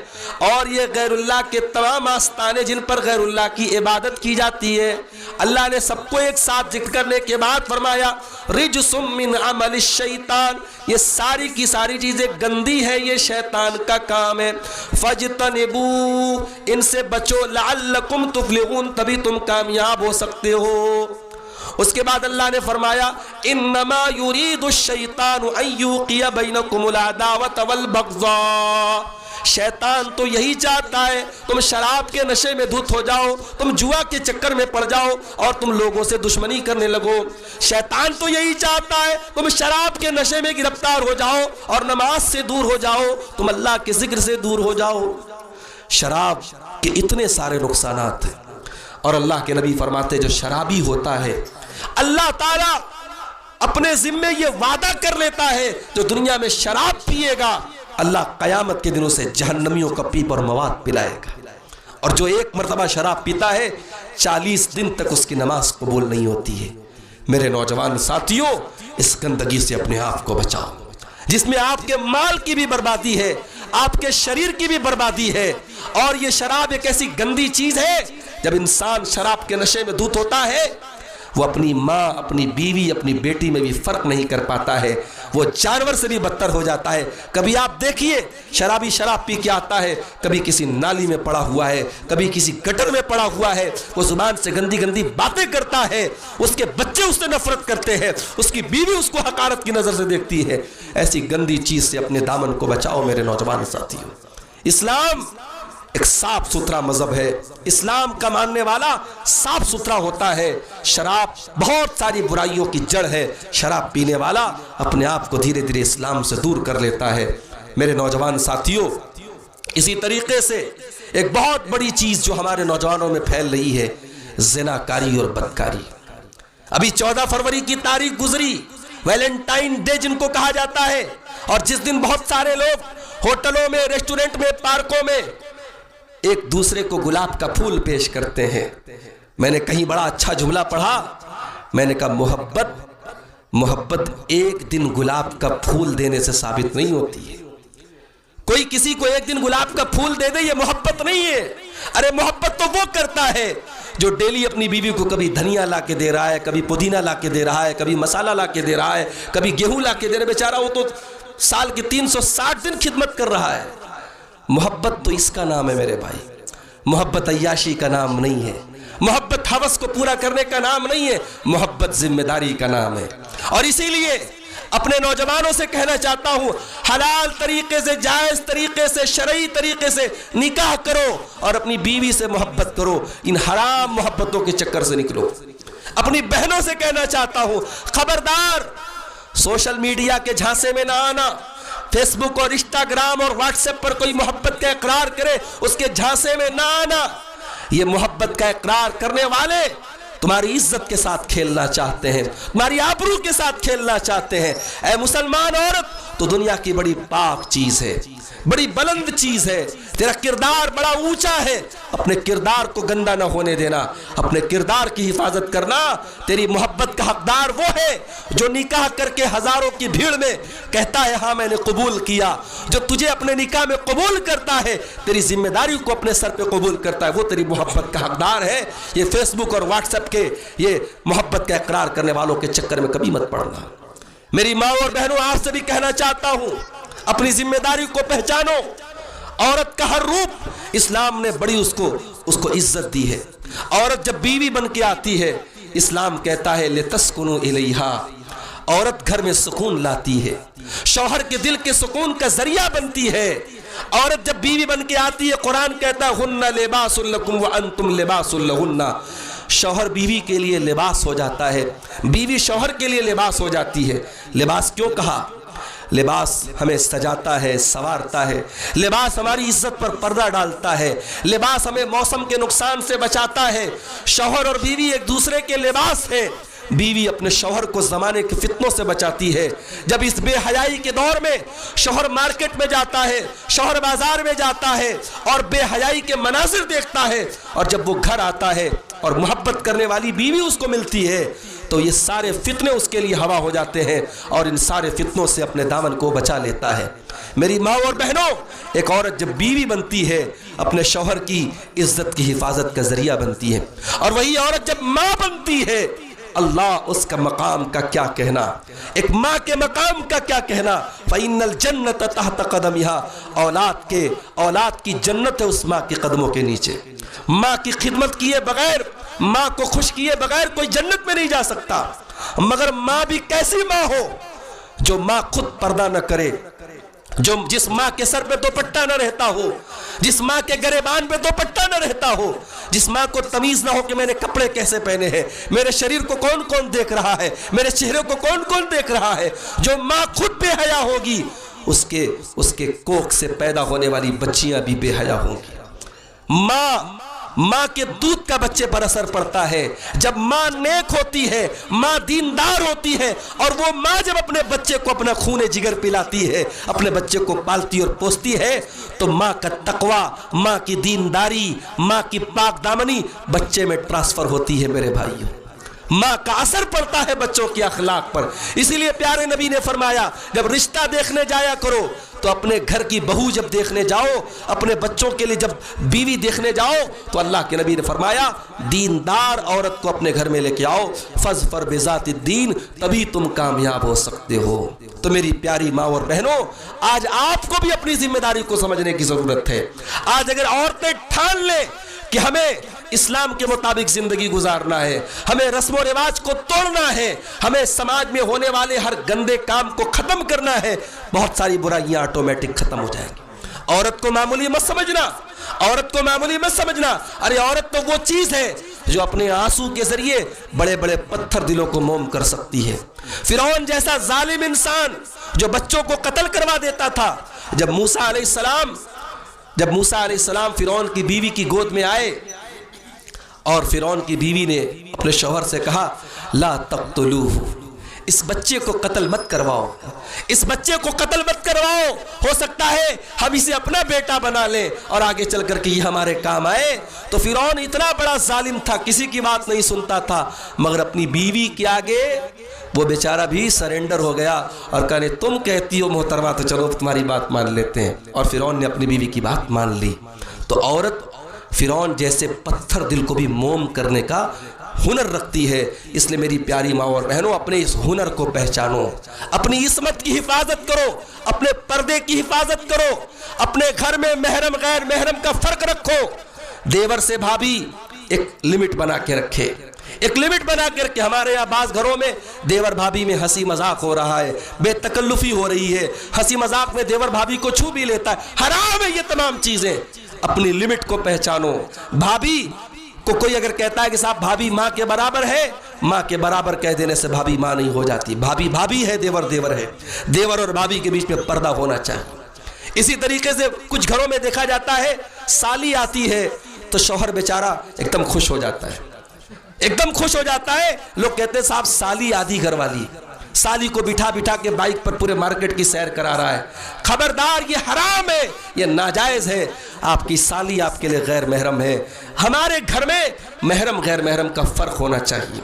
اور یہ غیر اللہ کے تمام آستانے جن پر غیر اللہ کی عبادت کی جاتی ہے، اللہ نے سب کو ایک ساتھ ذکر کرنے کے بعد فرمایا رجس من عمل الشیطان. یہ ساری کی ساری چیزیں گندی ہیں، یہ شیطان کا کام ہے. فاجتنبوا، ان سے بچو، لعلکم تفلحون، تبھی تم کامیاب ہو سکتے ہو. اس کے بعد اللہ نے فرمایا انما یرید الشیطان ان یوقع بینکم العداوۃ والبغضاء. شیطان تو یہی چاہتا ہے تم شراب کے نشے میں دھت ہو جاؤ، تم جوا کے چکر میں پڑ جاؤ اور تم لوگوں سے دشمنی کرنے لگو. شیطان تو یہی چاہتا ہے تم شراب کے نشے میں گرفتار ہو جاؤ اور نماز سے دور ہو جاؤ، تم اللہ کے ذکر سے دور ہو جاؤ. شراب کے اتنے سارے نقصانات ہیں، اور اللہ کے نبی فرماتے جو شرابی ہوتا ہے اللہ تعالیٰ اپنے ذمے یہ وعدہ کر لیتا ہے جو دنیا میں شراب پیے گا اللہ قیامت کے دنوں سے جہنمیوں کا پیپ اور مواد پلائے گا. اور جو ایک مرتبہ شراب پیتا ہے 40 دن تک اس کی نماز قبول نہیں ہوتی ہے. میرے نوجوان ساتھیوں، اس گندگی سے اپنے آپ کو بچاؤ جس میں آپ کے مال کی بھی بربادی ہے، آپ کے شریر کی بھی بربادی ہے. اور یہ شراب ایک ایسی گندی چیز ہے، جب انسان شراب کے نشے میں دھت ہوتا ہے وہ اپنی ماں، اپنی بیوی، اپنی بیٹی میں بھی فرق نہیں کر پاتا ہے، وہ جانور سے بھی بدتر ہو جاتا ہے. کبھی آپ دیکھیے شرابی شراب پی کے آتا ہے، کبھی کسی نالی میں پڑا ہوا ہے، کبھی کسی گٹر میں پڑا ہوا ہے، وہ زبان سے گندی گندی باتیں کرتا ہے، اس کے بچے اس سے نفرت کرتے ہیں، اس کی بیوی اس کو حقارت کی نظر سے دیکھتی ہے. ایسی گندی چیز سے اپنے دامن کو بچاؤ میرے نوجوان ساتھیوں. اسلام ایک صاف ستھرا مذہب ہے، اسلام کا ماننے والا صاف ستھرا ہوتا ہے. شراب بہت ساری برائیوں کی جڑ ہے، شراب پینے والا اپنے آپ کو دھیرے دھیرے اسلام سے دور کر لیتا ہے. میرے نوجوان ساتھیوں، اسی طریقے سے ایک بہت بڑی چیز جو ہمارے نوجوانوں میں پھیل رہی ہے، زنا کاری اور بدکاری. ابھی 14 فروری کی تاریخ گزری، ویلنٹائن ڈے جن کو کہا جاتا ہے، اور جس دن بہت سارے لوگ ہوٹلوں میں، ریسٹورنٹ میں، پارکوں میں ایک دوسرے کو گلاب کا پھول پیش کرتے ہیں. میں نے کہیں بڑا اچھا جملہ پڑھا، میں نے کہا محبت ایک دن گلاب کا پھول دینے سے ثابت نہیں ہوتی ہے. کوئی کسی کو ایک دن گلاب کا پھول دے دے یہ محبت نہیں ہے. ارے محبت تو وہ کرتا ہے جو ڈیلی اپنی بیوی کو کبھی دھنیا لا کے دے رہا ہے، کبھی پودینہ لا کے دے رہا ہے، کبھی مسالہ لا کے دے رہا ہے، کبھی گیہوں لا کے دے رہا ہے. بیچارہ وہ تو سال کے 360 دن خدمت کر رہا ہے. محبت تو اس کا نام ہے میرے بھائی، محبت عیاشی کا نام نہیں ہے، محبت ہوس کو پورا کرنے کا نام نہیں ہے، محبت ذمہ داری کا نام ہے. اور اسی لیے اپنے نوجوانوں سے کہنا چاہتا ہوں حلال طریقے سے، جائز طریقے سے، شرعی طریقے سے نکاح کرو اور اپنی بیوی سے محبت کرو، ان حرام محبتوں کے چکر سے نکلو. اپنی بہنوں سے کہنا چاہتا ہوں خبردار سوشل میڈیا کے جھانسے میں نہ آنا. فیس بک اور انسٹاگرام اور واٹس ایپ پر کوئی محبت کا اقرار کرے اس کے جھانسے میں نہ آنا. یہ محبت کا اقرار کرنے والے تمہاری عزت کے ساتھ کھیلنا چاہتے ہیں، تمہاری آبرو کے ساتھ کھیلنا چاہتے ہیں. اے مسلمان عورت تو دنیا کی بڑی پاک چیز ہے، بڑی بلند چیز ہے، تیرا کردار بڑا اونچا ہے. اپنے کردار کو گندا نہ ہونے دینا، اپنے کردار کی حفاظت کرنا. تیری محبت کا حقدار وہ ہے جو نکاح کر کے ہزاروں کی بھیڑ میں کہتا ہے ہاں میں نے قبول کیا. جو تجھے اپنے نکاح میں قبول کرتا ہے، تیری ذمہ داری کو اپنے سر پہ قبول کرتا ہے، وہ تیری محبت کا حقدار ہے. یہ فیس بک اور واٹس ایپ کے یہ محبت کا اقرار کرنے والوں کے چکر میں کبھی مت پڑنا. میری ماں اور بہنوں آپ سے بھی کہنا چاہتا ہوں اپنی ذمہ داری کو پہچانو. عورت کا ہر روپ اسلام نے بڑی اس کو عزت دی ہے. عورت جب بیوی بن کے آتی ہے اسلام کہتا ہے لتسکنوا الیہا، عورت گھر میں سکون لاتی ہے، شوہر کے دل کے سکون کا ذریعہ بنتی ہے. عورت جب بیوی بن کے آتی ہے قرآن کہتا ہے ہن لباس لکم وانتم لباس لہن. شوہر بیوی کے لیے لباس ہو جاتا ہے، بیوی شوہر کے لیے لباس ہو جاتی ہے. لباس کیوں کہا؟ لباس ہمیں سجاتا ہے، سنوارتا ہے. لباس ہماری عزت پر پردہ ڈالتا ہے. لباس ہمیں موسم کے نقصان سے بچاتا ہے. شوہر اور بیوی ایک دوسرے کے لباس ہیں. بیوی اپنے شوہر کو زمانے کے فتنوں سے بچاتی ہے. جب اس بے حیائی کے دور میں شوہر مارکیٹ میں جاتا ہے, شوہر بازار میں جاتا ہے اور بے حیائی کے مناظر دیکھتا ہے, اور جب وہ گھر آتا ہے اور محبت کرنے والی بیوی اس کو ملتی ہے, تو یہ سارے فتنے اس کے لیے ہوا ہو جاتے ہیں اور ان سارے فتنوں سے اپنے دامن کو بچا لیتا ہے. میری ماں اور بہنوں, ایک عورت جب بیوی بنتی ہے اپنے شوہر کی عزت کی حفاظت کا ذریعہ بنتی ہے, اور وہی عورت جب ماں بنتی ہے, اللہ اس کا مقام کا کیا کہنا, ایک ماں کے مقام کا کیا کہنا. فَإِنَّ الْجَنَّةَ تَحْتَ قَدَمِهَا, اولاد کی جنت ہے اس ماں کے قدموں کے نیچے. ماں کی خدمت کیے بغیر, ماں کو خوش کیے بغیر کوئی جنت میں نہیں جا سکتا. مگر ماں بھی کیسی ماں ہو جو ماں خود پردہ نہ کرے, جس ماں کے سر پہ دوپٹہ نہ رہتا ہو, جس ماں کے گریبان پہ دوپٹہ نہ رہتا ہو, جس ماں کو تمیز نہ ہو کہ میں نے کپڑے کیسے پہنے ہیں, میرے شریر کو کون کون دیکھ رہا ہے, میرے چہرے کو کون کون دیکھ رہا ہے. جو ماں خود بے حیا ہوگی اس کے کوکھ سے پیدا ہونے والی بچیاں بھی بے حیا ہوں گی. ماں کے دودھ کا بچے پر اثر پڑتا ہے. جب ماں نیک ہوتی ہے, ماں دیندار ہوتی ہے, اور وہ ماں جب اپنے بچے کو اپنا خون جگر پلاتی ہے, اپنے بچے کو پالتی اور پوستی ہے, تو ماں کا تقوی, ماں کی دینداری, ماں کی پاک دامنی بچے میں ٹرانسفر ہوتی ہے. میرے بھائیوں, ماں کا اثر پڑتا ہے بچوں کے اخلاق پر. اسی لیے پیارے نبی نے فرمایا, جب رشتہ دیکھنے جایا کرو تو اپنے گھر کی بہو جب دیکھنے جاؤ, اپنے بچوں کے لیے جب بیوی دیکھنے جاؤ, تو اللہ کے نبی نے فرمایا دیندار عورت کو اپنے گھر میں لے کے آؤ. فَاظْفَرْ بِذَاتِ الدِّین, تبھی تم کامیاب ہو سکتے ہو. تو میری پیاری ماں اور بہنوں, آج آپ کو بھی اپنی ذمہ داری کو سمجھنے کی ضرورت ہے. آج اگر عورتیں ٹھان لیں کہ ہمیں اسلام کے مطابق زندگی گزارنا ہے, ہمیں رسم و رواج کو توڑنا ہے, ہمیں سماج میں ہونے والے ہر گندے کام کو ختم کرنا ہے, بہت ساری برائیاں آٹومیٹک ختم ہو جائیں گی. عورت کو معمولی مت سمجھنا, عورت کو معمولی مت سمجھنا. ارے عورت تو وہ چیز ہے جو اپنے آنسو کے ذریعے بڑے بڑے پتھر دلوں کو موم کر سکتی ہے. فرعون جیسا ظالم انسان جو بچوں کو قتل کروا دیتا تھا, جب موسیٰ علیہ السلام فرعون کی بیوی کی گود میں آئے, اور فرعون کی بیوی نے اپنے شوہر سے کہا لا تقتلوہ, اس بچے کو قتل مت کرواؤ, اس بچے کو قتل مت کرواؤ, ہو سکتا ہے ہم اسے اپنا بیٹا بنا لیں اور آگے چل کر کے یہ ہمارے کام آئے. تو فرعون اتنا بڑا ظالم تھا, کسی کی بات نہیں سنتا تھا, مگر اپنی بیوی کے آگے وہ بیچارہ بھی سرنڈر ہو گیا اور کہنے تم کہتی ہو محترمہ تو چلو تمہاری بات مان لیتے ہیں. اور فرعون نے اپنی بیوی کی بات مان لی. تو عورت فرعون جیسے پتھر دل کو بھی موم کرنے کا ہنر رکھتی ہے. اس لیے میری پیاری ماں اور بہنوں, اپنے اس ہنر کو پہچانو, اپنی عصمت کی حفاظت کرو, اپنے پردے کی حفاظت کرو, اپنے گھر میں محرم غیر محرم کا فرق رکھو. دیور سے بھابھی ایک لمٹ بنا کے رکھے, ایک لمٹ بنا کر کے. ہمارے یہاں بعض گھروں میں دیور بھابھی میں ہنسی مذاق ہو رہا ہے, بے تکلفی ہو رہی ہے, ہنسی مذاق میں دیور بھابھی کو چھو بھی لیتا ہے. حرام ہے یہ تمام چیزیں. اپنی لمٹ کو پہچانو. بھابھی کو کوئی اگر کہتا ہے کہ صاحب بھابھی ماں کے برابر ہے, ماں کے برابر کہہ دینے سے بھابھی ماں نہیں ہو جاتی. بھابھی بھابھی ہے, دیور دیور ہے. دیور اور بھابھی کے بیچ میں پردہ ہونا چاہیے. اسی طریقے سے کچھ گھروں میں دیکھا جاتا ہے سالی آتی ہے تو شوہر بیچارہ ایک دم خوش ہو جاتا ہے, ایک دم خوش ہو جاتا ہے. لوگ کہتے ہیں صاحب سالی آدھی گھر والی, سالی کو بٹھا بٹھا کے بائک پر پورے مارکیٹ کی سیر کرا رہا ہے. خبردار, یہ حرام ہے, یہ ناجائز ہے. آپ کی سالی آپ کے لیے غیر محرم ہے. ہمارے گھر میں محرم غیر محرم کا فرق ہونا چاہیے.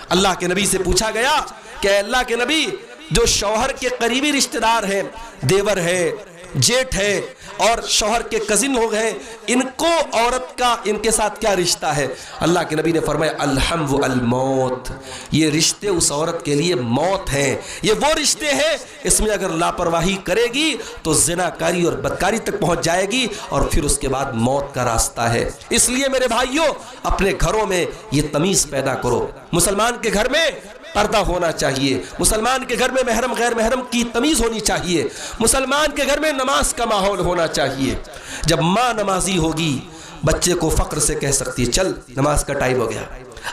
اللہ کے نبی سے پوچھا گیا کہ اے اللہ کے نبی, جو شوہر کے قریبی رشتہ دار ہیں, دیور ہے, جیٹ ہے اور شوہر کے کزن ہو گئے, ان کو عورت کا ان کے ساتھ کیا رشتہ ہے؟ اللہ کے نبی نے فرمایا الحم و الموت, یہ رشتے اس عورت کے لیے موت ہیں. یہ وہ رشتے ہیں اس میں اگر لاپرواہی کرے گی تو زناکاری اور بدکاری تک پہنچ جائے گی اور پھر اس کے بعد موت کا راستہ ہے. اس لیے میرے بھائیوں, اپنے گھروں میں یہ تمیز پیدا کرو. مسلمان کے گھر میں پردہ ہونا چاہیے, مسلمان کے گھر میں محرم غیر محرم کی تمیز ہونی چاہیے, مسلمان کے گھر میں نماز کا ماحول ہونا چاہیے. جب ماں نمازی ہوگی بچے کو فخر سے کہہ سکتی ہے چل نماز کا ٹائم ہو گیا,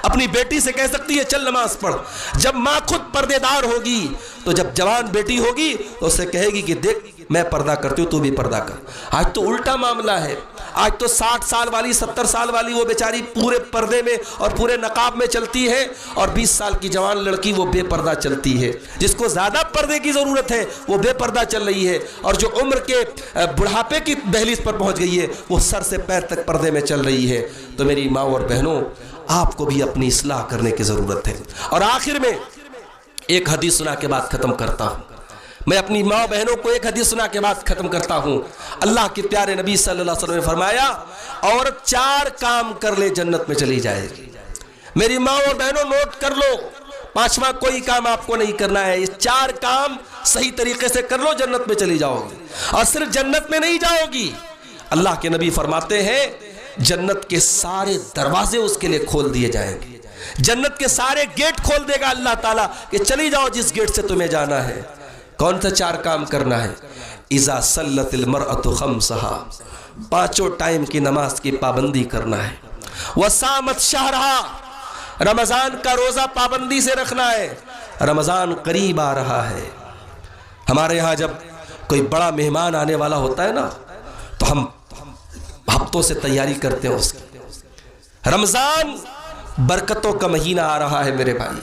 اپنی بیٹی سے کہہ سکتی ہے چل نماز پڑھ. جب ماں خود پردے دار ہوگی تو جب جوان بیٹی ہوگی تو اسے کہے گی کہ دیکھ میں پردہ کرتی ہوں تو بھی پردہ کر. آج تو الٹا معاملہ ہے. آج تو 60 سال والی 70 سال والی وہ بیچاری پورے پردے میں اور پورے نقاب میں چلتی ہے, اور 20 سال کی جوان لڑکی وہ بے پردہ چلتی ہے. جس کو زیادہ پردے کی ضرورت ہے وہ بے پردہ چل رہی ہے, اور جو عمر کے بڑھاپے کی دہلیز پر پہنچ گئی ہے وہ سر سے پیر تک پردے میں چل رہی ہے. تو میری ماں اور بہنوں, آپ کو بھی اپنی اصلاح کرنے کی ضرورت ہے. اور آخر میں ایک حدیث سنا کے بعد ختم کرتا ہوں. میں اپنی ماں بہنوں کو ایک حدیث سنا کے بعد ختم کرتا ہوں. اللہ کے پیارے نبی صلی اللہ علیہ وسلم نے فرمایا, عورت 4 کام کر لے جنت میں چلی جائے گی. میری ماں اور بہنوں نوٹ کر لو, 5واں کوئی کام آپ کو نہیں کرنا ہے. یہ 4 کام صحیح طریقے سے کر لو, جنت میں چلی جاؤ گی. اور صرف جنت میں نہیں جاؤ گی, اللہ کے نبی فرماتے ہیں جنت کے سارے دروازے اس کے لیے کھول دیے جائیں گے. جنت کے سارے گیٹ کھول دے گا اللہ تعالیٰ کہ چلی جاؤ جس گیٹ سے تمہیں جانا ہے. کون سا 4 کام کرنا ہے؟ اذا صلت المرأة خمسها, 5 ٹائم کی نماز کی پابندی کرنا ہے. وصامت شہرها, رمضان کا روزہ پابندی سے رکھنا ہے. رمضان قریب آ رہا ہے. ہمارے ہاں جب کوئی بڑا مہمان آنے والا ہوتا ہے نا تو ہم ہفتوں سے تیاری کرتے ہیں اس کی. رمضان برکتوں کا مہینہ آ رہا ہے میرے بھائی.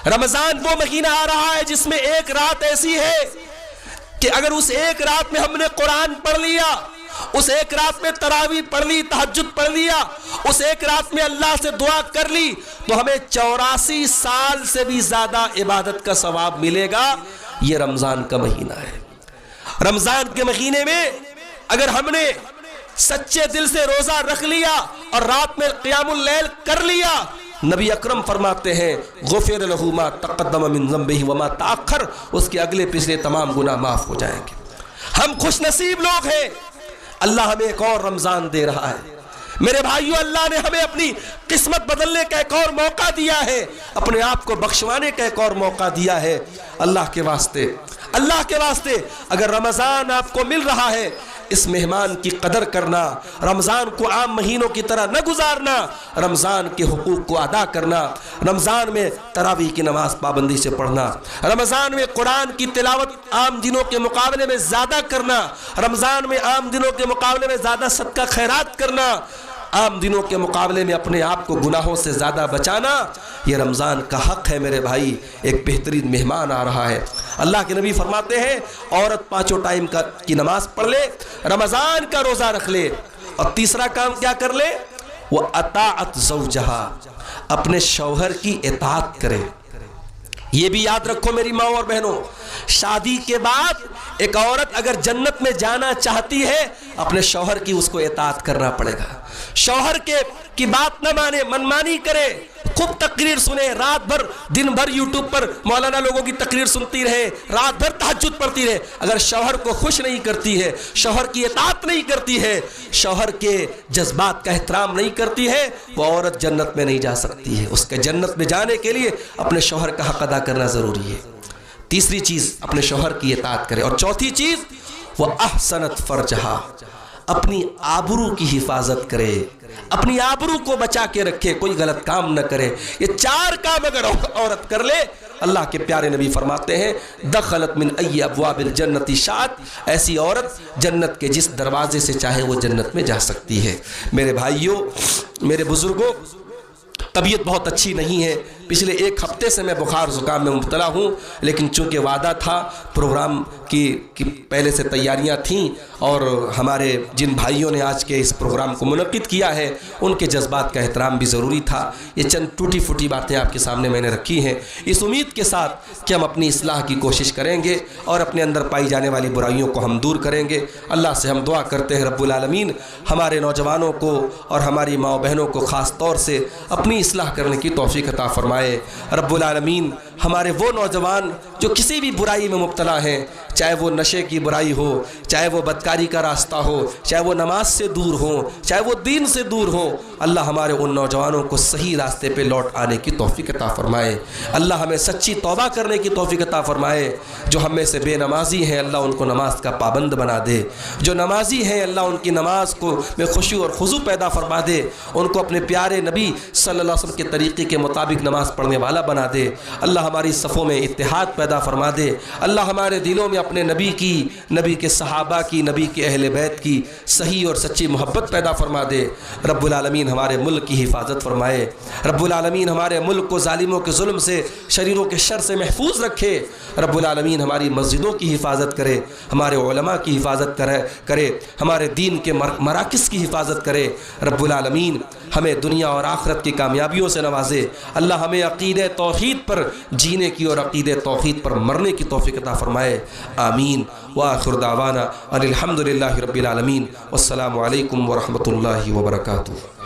رمضان وہ مہینہ آ رہا ہے جس میں ایک رات ایسی ہے کہ اگر اس ایک رات میں ہم نے قرآن پڑھ لیا, اس ایک رات میں تراویح پڑھ لی, تہجد پڑھ لیا, اس ایک رات میں اللہ سے دعا کر لی, تو ہمیں 84 سال سے بھی زیادہ عبادت کا ثواب ملے گا. یہ رمضان کا مہینہ ہے. رمضان کے مہینے میں اگر ہم نے سچے دل سے روزہ رکھ لیا اور رات میں قیام اللیل کر لیا, نبی اکرم فرماتے ہیں غفر لہ ما تقدم من ذنبہ وما تاخر, اس کے اگلے پچھلے تمام گناہ معاف ہو جائیں گے. ہم خوش نصیب لوگ ہیں, اللہ ہمیں ایک اور رمضان دے رہا ہے. میرے بھائیو, اللہ نے ہمیں اپنی قسمت بدلنے کا ایک اور موقع دیا ہے, اپنے آپ کو بخشوانے کا ایک اور موقع دیا ہے. اللہ کے واسطے, اللہ کے واسطے, اگر رمضان آپ کو مل رہا ہے, اس مہمان کی قدر کرنا, رمضان کو عام مہینوں کی طرح نہ گزارنا, رمضان کے حقوق کو ادا کرنا, رمضان میں تراویح کی نماز پابندی سے پڑھنا, رمضان میں قرآن کی تلاوت عام دنوں کے مقابلے میں زیادہ کرنا, رمضان میں عام دنوں کے مقابلے میں زیادہ صدقہ خیرات کرنا, عام دنوں کے مقابلے میں اپنے آپ کو گناہوں سے زیادہ بچانا, یہ رمضان کا حق ہے میرے بھائی. ایک بہترین مہمان آ رہا ہے. اللہ کے نبی فرماتے ہیں عورت 5 ٹائم کی نماز پڑھ لے, رمضان کا روزہ رکھ لے, اور تیسرا کام کیا کر لے؟ وہ اطاعت زوجہا, اپنے شوہر کی اطاعت کرے. یہ بھی یاد رکھو میری ماں اور بہنوں, شادی کے بعد ایک عورت اگر جنت میں جانا چاہتی ہے, اپنے شوہر کی اس کو اطاعت کرنا پڑے گا. شوہر کی بات نہ مانے, منمانی کرے, خوب تقریر سنے, رات بھر دن بھر یوٹیوب پر مولانا لوگوں کی تقریر سنتی رہے, رات بھر تہجد پڑھتی رہے. اگر شوہر کو خوش نہیں کرتی ہے, شوہر کی اطاعت نہیں کرتی ہے, شوہر کے جذبات کا احترام نہیں کرتی ہے, وہ عورت جنت میں نہیں جا سکتی ہے. اس کے جنت میں جانے کے لیے اپنے شوہر کا حق ادا کرنا ضروری ہے. تیسری چیز اپنے شوہر کی اطاعت کرے. اور چوتھی چیز وہ احسنت فرجہا, اپنی آبرو کی حفاظت کرے, اپنی آبرو کو بچا کے رکھے, کوئی غلط کام نہ کرے. یہ 4 کام اگر عورت کر لے, اللہ کے پیارے نبی فرماتے ہیں دخلت من ای ابواب الجنت شاءت, ایسی عورت جنت کے جس دروازے سے چاہے وہ جنت میں جا سکتی ہے. میرے بھائیوں, میرے بزرگوں, طبیعت بہت اچھی نہیں ہے. پچھلے 1 ہفتے سے میں بخار زکام میں مبتلا ہوں, لیکن چونکہ وعدہ تھا, پروگرام کی پہلے سے تیاریاں تھیں, اور ہمارے جن بھائیوں نے آج کے اس پروگرام کو منعقد کیا ہے ان کے جذبات کا احترام بھی ضروری تھا. یہ چند ٹوٹی پھوٹی باتیں آپ کے سامنے میں نے رکھی ہیں, اس امید کے ساتھ کہ ہم اپنی اصلاح کی کوشش کریں گے اور اپنے اندر پائی جانے والی برائیوں کو ہم دور کریں گے. اللہ سے ہم دعا کرتے ہیں رب العالمین ہمارے نوجوانوں کو اور ہماری ماں بہنوں کو خاص طور سے اپنی اصلاح کرنے کی توفیق عطا فرمائے. رب العالمین ہمارے وہ نوجوان جو کسی بھی برائی میں مبتلا ہیں, چاہے وہ نشے کی برائی ہو, چاہے وہ بدکاری کا راستہ ہو, چاہے وہ نماز سے دور ہوں, چاہے وہ دین سے دور ہوں, اللہ ہمارے ان نوجوانوں کو صحیح راستے پہ لوٹ آنے کی توفیق عطا فرمائے، اللہ ہمیں سچی توبہ کرنے کی توفیق عطا فرمائے۔ جو ہم میں سے بے نمازی ہیں اللہ ان کو نماز کا پابند بنا دے، جو نمازی ہیں اللہ ان کی نماز کو میں خوشی اور خضوع پیدا فرما دے، ان کو اپنے پیارے نبی صلی اللہ علیہ وسلم کے طریقے کے مطابق نماز پڑھنے والا بنا دے، اللہ ہماری صفوں میں اتحاد پیدا فرما دے، اللہ ہمارے دلوں میں اپنے نبی کی، نبی کے صحابہ کی، نبی کے اہل بیت کی صحیح اور سچی محبت پیدا فرما دے۔ رب العالمین ہمارے ملک کی حفاظت فرمائے، رب العالمین ہمارے ملک کو ظالموں کے ظلم سے، شریروں کے شر سے محفوظ رکھے، رب العالمین ہماری مسجدوں کی حفاظت کرے، ہمارے علماء کی حفاظت کرے، ہمارے دین کے مراکز کی حفاظت کرے، رب العالمین ہمیں دنیا اور آخرت کی کامیابیوں سے نوازے، اللہ ہمیں عقیدہ توحید پر جینے کی اور عقیدہ توحید پر مرنے کی توفیق عطا فرمائے، آمین۔ وآخر دعوانا ان الحمد للہ رب العالمین، والسلام علیکم ورحمۃ اللہ وبرکاتہ۔